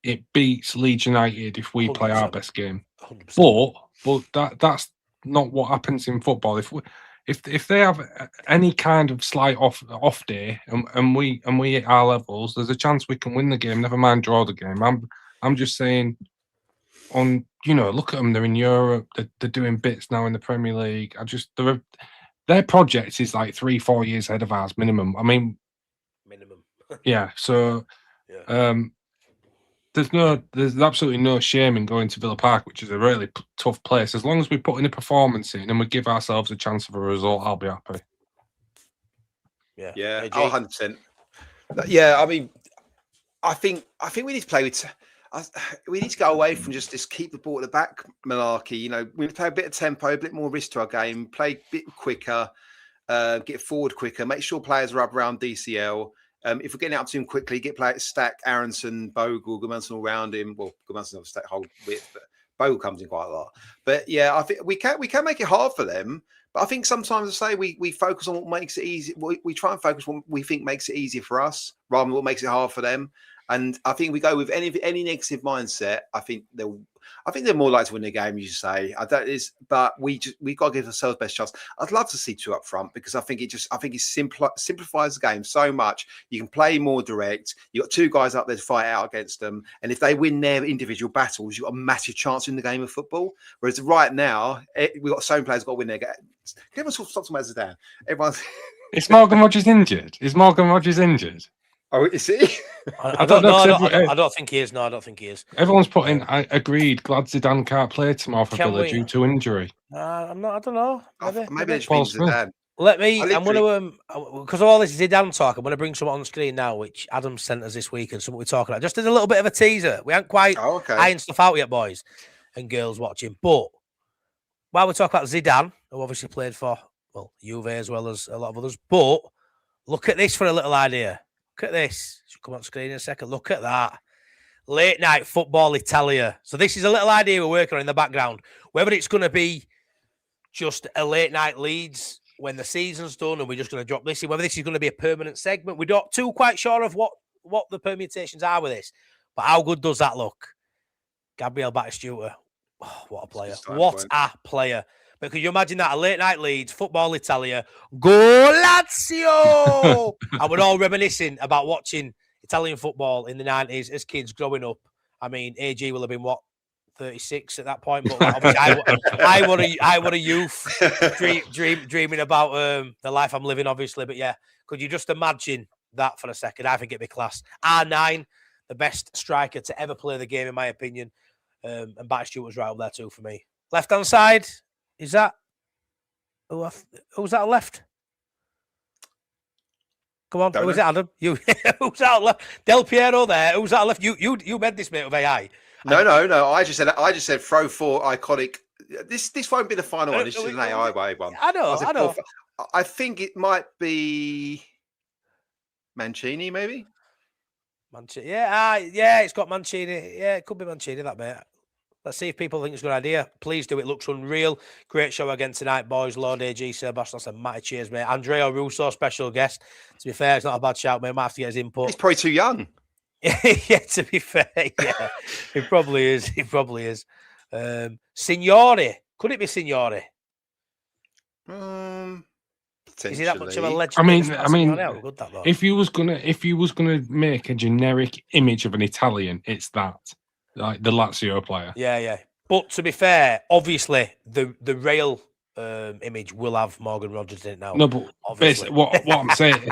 it beats Leeds United if we 100%. Play our best game. 100%. But that's not what happens in football. If they have any kind of slight off day and we hit our levels, there's a chance we can win the game. Never mind draw the game. I'm just saying. Look at them. They're in Europe. They're doing bits now in the Premier League. Their project is like 3-4 years ahead of ours minimum. I mean, minimum. Yeah. So, there's absolutely no shame in going to Villa Park, which is a really tough place. As long as we put in a performance in and we give ourselves a chance of a result, I'll be happy. Yeah. 100%. Yeah. I mean, I think we need to play with. We need to go away from just keep the ball at the back malarkey. We need to play a bit of tempo, a bit more risk to our game, play a bit quicker, get forward quicker, make sure players are up around DCL. If we're getting out to him quickly, get players stack Aronson, Bogle, Goodmanson all around him. Well, Goodmanson will stack whole width, but Bogle comes in quite a lot. But yeah, I think we can make it hard for them. But I think sometimes I say we focus on what makes it easy. We try and focus on what we think makes it easier for us rather than what makes it hard for them. And I think we go with any negative mindset. I think they're more likely to win the game. You say but we've got to give ourselves best chance. I'd love to see 2 up front because I think it simplifies the game so much. You can play more direct. You got 2 guys up there to fight out against them, and if they win their individual battles, you've got a massive chance in the game of football. Whereas right now, we've got so many players got to win their game. Can everyone stop talking about Zidane? Everyone's. Is Morgan Rogers injured? Oh, is he? I don't know. I don't think he is. No, I don't think he is. Everyone's putting. I agreed. Glad Zidane can't play tomorrow for Villa due to injury. I'm not. I don't know. Maybe it's been Zidane. Let me. I'm going to because of all this Zidane talk. I'm going to bring someone on the screen now, which Adam sent us this week, and something we're talking about. Just as a little bit of a teaser. We haven't quite ironed stuff out yet, boys and girls watching. But while we talk about Zidane, who obviously played for Juve as well as a lot of others, but look at this for a little idea. Look at this. Should come on screen in a second. Look at that. Late night football Italia. So this is a little idea we're working on in the background. Whether it's going to be just a late night Leeds when the season's done and we're just going to drop this in, whether this is going to be a permanent segment. We're not too quite sure of what the permutations are with this. But how good does that look? Gabriel Batistuta. Oh, what a player. What a player. But could you imagine that? A late night Leeds, football Italia, go Lazio! And we're all reminiscing about watching Italian football in the 90s as kids growing up. I mean, AG will have been, 36 at that point? But obviously I were a youth dreaming about the life I'm living, obviously. But yeah, could you just imagine that for a second? I think it'd be class. R9, the best striker to ever play the game, in my opinion. And Batistuta was right up there too for me. Left-hand side. Is that who's that left? Come on, who's it, Adam? You who's that left? Del Piero there. Who's that left? You made this, mate, with AI. No. I just said throw 4 iconic. This won't be the final one. This is an AI one. I know. I think it might be Mancini, maybe. Mancini. Yeah, it's got Mancini. Yeah, it could be Mancini, that mate. Let's see if people think it's a good idea. Please do. It looks unreal. Great show again tonight, boys. Lord AG, Sir Bossnass, and Matty. Cheers, mate. Andrea Russo, special guest. To be fair, it's not a bad shout, mate. Might have to get his input. He's probably too young. Yeah, to be fair, yeah. He probably is. He probably is. Signore. Could it be Signore? Is he that much of a legend? I mean, if you was gonna make a generic image of an Italian, it's that, like the Lazio player. Yeah. But to be fair, obviously the real image will have Morgan Rogers in it now. No, but basically, what I'm saying,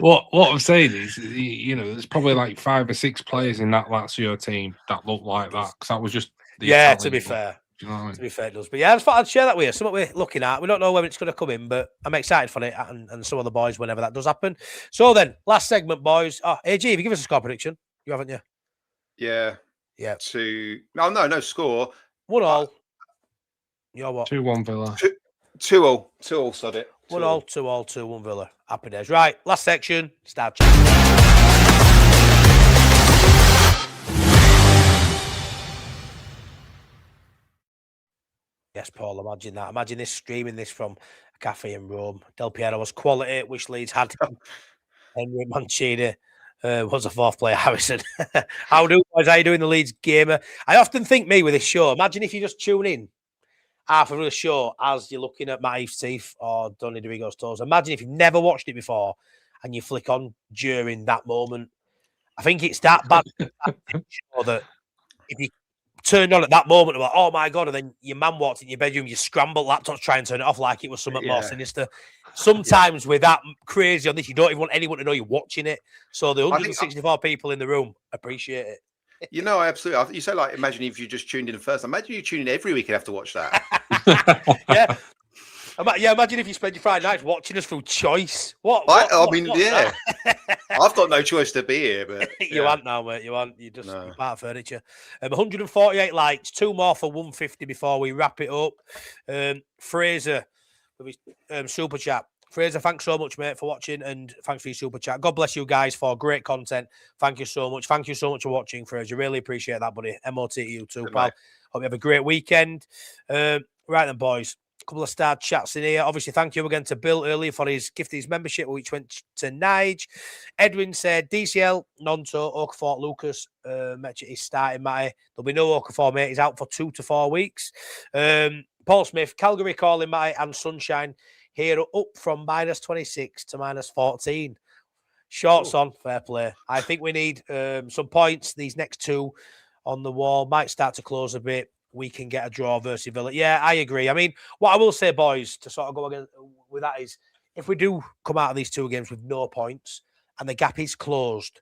what I'm saying is, there's probably like 5 or 6 players in that Lazio team that look like that, because that was just Italian to be fair. You know what I mean? To be fair, it does. But yeah, I just thought I'd share that with you. Something we're looking at. We don't know when it's going to come in, but I'm excited for it and some of the boys whenever that does happen. So then, last segment, boys. Oh, AG, have you given us a score prediction? You haven't, you? Yeah. Yeah. No score. 1-1. You're what? 2-1 Villa. 2-2. 2-2, sod it. 1-2, 2-2, 2-1 Villa. Happy days. Right, last section. Start chatting. Yes, Paul, imagine that. Imagine this, streaming this from a cafe in Rome. Del Piero was quality, which Leeds had. Henry Mancini was a 4th player, Harrison. How do boys? How you doing, the Leeds gamer? I often think me with this show. Imagine if you just tune in half of the show as you're looking at Matt Heath's teeth or Donny DeVigo's toes. Imagine if you've never watched it before and you flick on during that moment. I think it's that bad show that if you turned on at that moment, like, oh my God, and then your man walked in your bedroom, you scrambled laptops, try and turn it off like it was something more sinister. Sometimes with that crazy on this, you don't even want anyone to know you're watching it. So the 164 people in the room appreciate it. I absolutely. You say, like, imagine if you just tuned in first. Imagine you tune in every week and have to watch that. Yeah. Imagine if you spend your Friday nights watching us through choice. I've got no choice to be here, but you aren't now, mate. You aren't. You're just part of furniture. 148 likes, 2 more for 150 before we wrap it up. Fraser, with his super chat. Fraser, thanks so much, mate, for watching, and thanks for your super chat. God bless you guys for great content. Thank you so much. Thank you so much for watching, Fraser. Really appreciate that, buddy. MOT to you too, pal. Hope you have a great weekend. Right then, boys. A couple of star chats in here. Obviously, thank you again to Bill earlier for his gift, his membership, which went to Nige. Edwin said, DCL, Nonto, Okafor, Lucas, Metcha is starting, Matty. There'll be no Okafor, mate. He's out for 2 to 4 weeks. Paul Smith, Calgary calling, Matty, and Sunshine here up from -26 to -14. Shorts on, fair play. I think we need some points. These next 2 on the wall might start to close a bit. We can get a draw versus Villa. Yeah, I agree. I mean, what I will say, boys, to sort of go again with that is, if we do come out of these 2 games with no points and the gap is closed,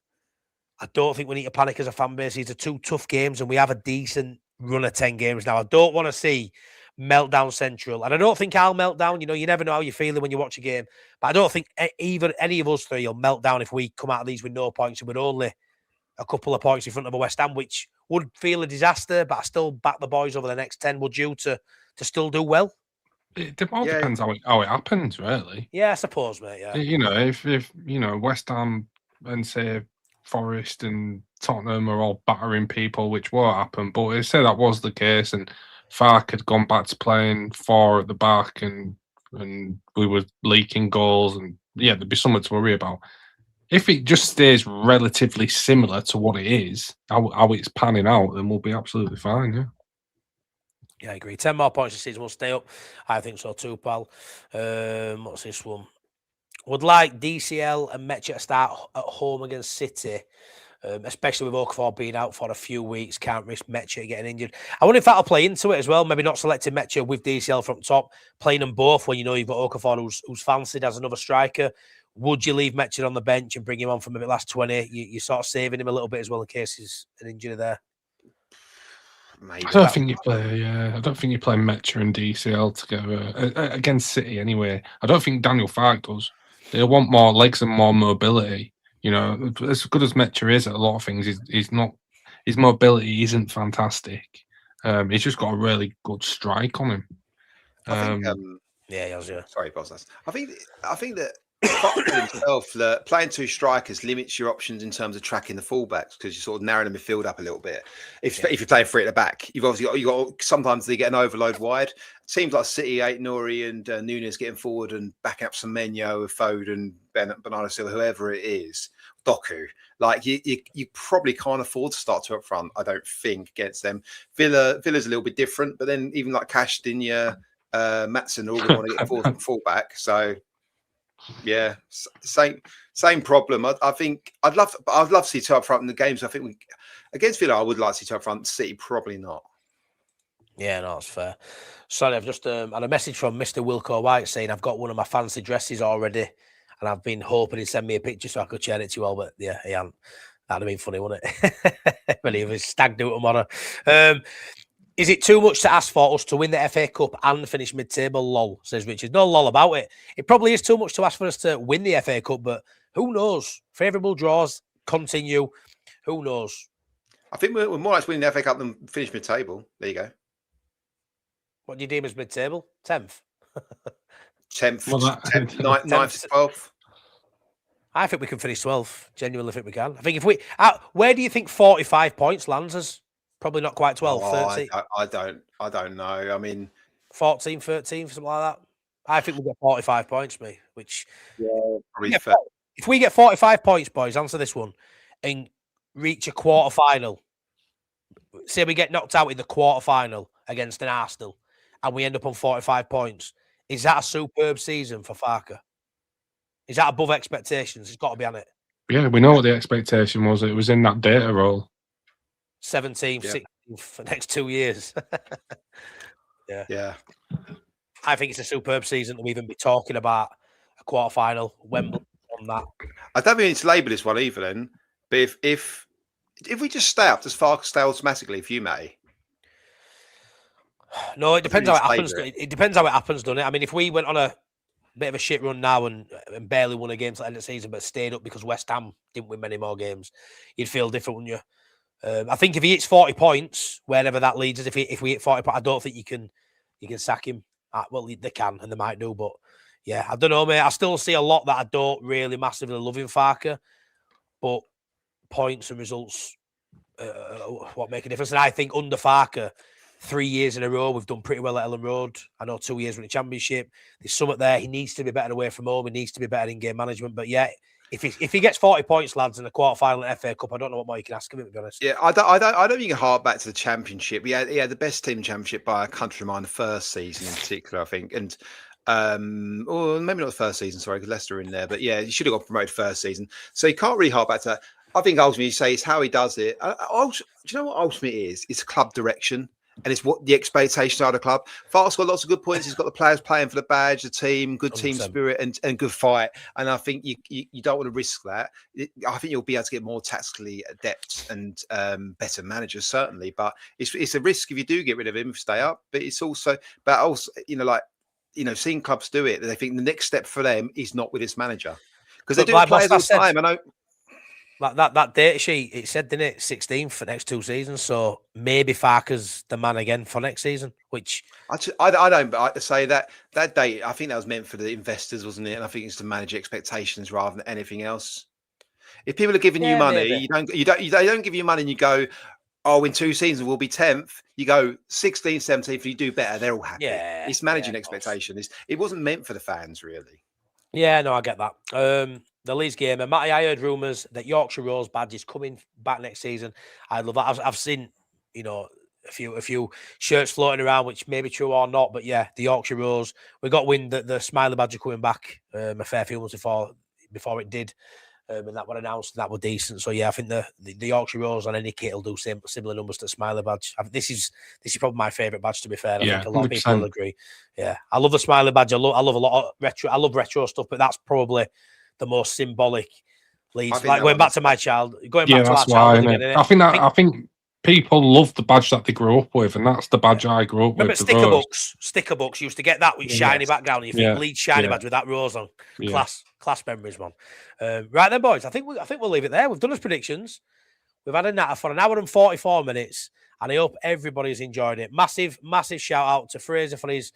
I don't think we need to panic as a fan base. These are 2 tough games and we have a decent run of 10 games now. I don't want to see meltdown central. And I don't think I'll melt down. You never know how you're feeling when you watch a game. But I don't think even any of us 3 will melt down if we come out of these with no points and with only a couple of points in front of a West Ham, which would feel a disaster, but I still back the boys over the next 10. Would you to still do well? It all depends how it happens, really. Yeah, I suppose, mate. Yeah. If West Ham and say Forest and Tottenham are all battering people, which won't happen. But if say that was the case and Fark had gone back to playing 4 at the back and we were leaking goals, and there'd be something to worry about. If it just stays relatively similar to what it is, how it's panning out, then we'll be absolutely fine, yeah. Yeah, I agree. 10 more points this season will stay up. I think so too, pal. What's this one? Would like DCL and Metcha to start at home against City, especially with Okafor being out for a few weeks. Can't risk Metcha getting injured. I wonder if that'll play into it as well. Maybe not selecting Metcha with DCL from top, playing them both when you've got Okafor who's fancied as another striker. Would you leave Metcha on the bench and bring him on from maybe last 20? You're sort of saving him a little bit as well in case he's an injury there. Maybe. I don't think you play Metcha and DCL together against City anyway. I don't think Daniel Fark does. They want more legs and more mobility. As good as Metcha is at a lot of things, he's not. His mobility isn't fantastic. He's just got a really good strike on him. I think Yeah, he has, yeah. Sorry, Bossnass. I think that Fox himself, that playing two strikers limits your options in terms of tracking the fullbacks because you sort of narrow the midfield up a little bit. If you're playing three at the back, you've obviously got sometimes they get an overload wide. Teams like City, Nori and Nunes getting forward and backing up Semenyo, Foden, Bernardo Silva, whoever it is, Doku. Like you probably can't afford to start two up front. I don't think against them. Villa's a little bit different, but then even like Cash, Dinya, Matson all going to want to get forward from fullback. So yeah, same problem. I think I'd love to see two up front in the games. I think against Villa, I would like to see two up front. City probably not. Yeah, no, that's fair. Sorry, I've just had a message from Mr. Wilco White saying I've got one of my fancy dresses already, and I've been hoping he'd send me a picture so I could share it to you all. But yeah, he hadn't. That'd have been funny, wouldn't it? But he was stag do tomorrow. Is it too much to ask for us to win the FA Cup and finish mid-table? Lol, says Richard. No lol about it. It probably is too much to ask for us to win the FA Cup, but who knows? Favourable draws continue. Who knows? I think we're more likely winning the FA Cup than finish mid-table. There you go. What do you deem as mid-table? 10th? 10th, Well, 9th, 12th. I think we can finish 12th. Genuinely think we can. I think if we... where do you think 45 points lands us? Probably not quite 12, 13. I don't know. I mean... 14, 13, something like that. I think we'll get 45 points, me. Which... Probably fair. If we get 45 points, boys, answer this one, and reach a quarter-final, say we get knocked out in the quarter-final against an Arsenal, and we end up on 45 points, is that a superb season for Farker? Is that above expectations? It's got to be on it. Yeah, we know what the expectation was. It was in that data role. 17th, 16th for the next 2 years. Yeah. I think it's a superb season to even be talking about a quarter-final, Wembley on that. I don't mean to label this one either then, but if we just stay up, does Farker stay automatically if you may? No, it depends how it happens. It depends how it happens, doesn't it? I mean, if we went on a bit of a shit run now and barely won a game till the end of the season, but stayed up because West Ham didn't win many more games, you'd feel different, wouldn't you? I think if he hits 40 points, wherever that leads us, if we hit 40 points, I don't think you can sack him. Well, they can and they might do, but yeah, I don't know, mate. I still see a lot that I don't really massively love in Farker, but points and results what make a difference. And I think under Farker, 3 years in a row, we've done pretty well at Elland Road. I know 2 years winning championship. There's something there. He needs to be better away from home. He needs to be better in game management. But yeah, if he gets 40 points, lads, in the quarter-final at FA Cup, I don't know what more you can ask him, to be honest. Yeah, I don't think you can hark back to the championship. He had the best team championship by a country mile the first season in particular, I think. And or maybe not the first season, sorry, because Leicester are in there. But yeah, he should have got promoted first season. So you can't really hark back to that. I think ultimately you say it's how he does it. Do you know what ultimately it is? It's club direction. And it's what the expectations are of the club. Fark's got lots of good points. He's got the players playing for the badge, the team, good team 100%. spirit, and good fight. And I think you don't want to risk that. I think you'll be able to get more tactically adept and better managers, certainly. But it's a risk if you do get rid of him, stay up. But it's also, seeing clubs do it, they think the next step for them is not with this manager because they do players all the time. I know. Like that data sheet, it said, didn't it, 16th for next 2 seasons. So maybe Farker's the man again for next season, which... I don't say that date, I think that was meant for the investors, wasn't it? And I think it's to manage expectations rather than anything else. If people are giving you money, they don't give you money and you go, oh, in 2 seasons we'll be 10th. You go 16th, 17th, if you do better, they're all happy. Yeah, it's managing expectations. It wasn't meant for the fans, really. Yeah, no, I get that. The Leeds game, and Matty, I heard rumours that Yorkshire Rose badge is coming back next season. I love that. I've seen, a few shirts floating around, which may be true or not, but yeah, the Yorkshire Rose. We got wind that the Smiley badge are coming back a fair few months before it did, and that was announced. And that was decent. So yeah, I think the Yorkshire Rose on any kit will do similar numbers to the Smiley badge. This is probably my favourite badge, to be fair. I think a lot of people will agree. Yeah, I love the Smiley badge. I love a lot of retro. I love retro stuff, but that's probably the most symbolic Leeds. Like going back to my child, going back to our childhood again. I think people love the badge that they grew up with, and that's the badge I grew up with. Sticker books used to get that with shiny background. And you think Leeds shiny badge with that rose on. Class memories, man. Right then, boys. I think we'll leave it there. We've done his predictions. We've had a natter for an hour and 44 minutes. And I hope everybody's enjoyed it. Massive shout out to Fraser for his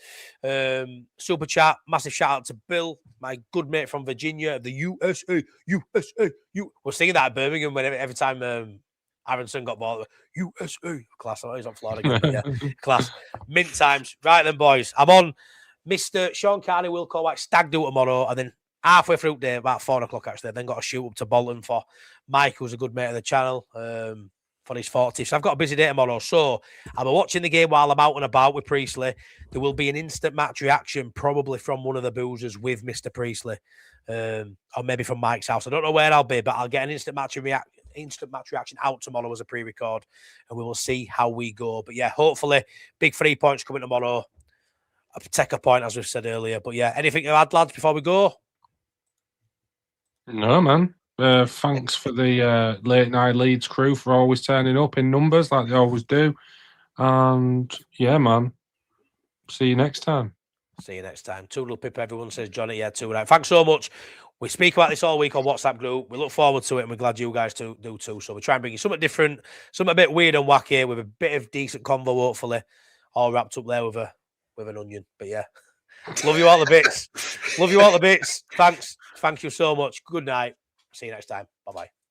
super chat. Massive shout out to Bill, my good mate from Virginia, the USA. We're singing that at Birmingham every time Aronson got bought. USA. Class. I know he's on Florida again, but yeah. Class. Mint times. Right then, boys. I'm on Mr. Sean Carney will call back stag do tomorrow, and then halfway through the day, about 4 o'clock actually, then got to shoot up to Bolton for Mike, who's a good mate of the channel, for his 40th. So I've got a busy day tomorrow. So I'll be watching the game while I'm out and about with Priestley. There will be an instant match reaction, probably from one of the boozers with Mr. Priestley, or maybe from Mike's house. I don't know where I'll be, but I'll get an instant match reaction out tomorrow as a pre-record, and we will see how we go. But yeah, hopefully, big 3 points coming tomorrow. I'll take a point, as we've said earlier. But yeah, anything to add, lads, before we go? No, man. Thanks for the late night Leeds crew for always turning up in numbers like they always do. And yeah, man. See you next time. See you next time. Toodle pip, everyone says Johnny. Yeah, too right. Thanks so much. We speak about this all week on WhatsApp group. We look forward to it, and we're glad you guys do too. So we try and bring you something different, something a bit weird and wacky, with a bit of decent convo, hopefully, all wrapped up there with an onion. But yeah, love you all the bits. Love you all the bits. Thanks. Thank you so much. Good night. See you next time. Bye-bye.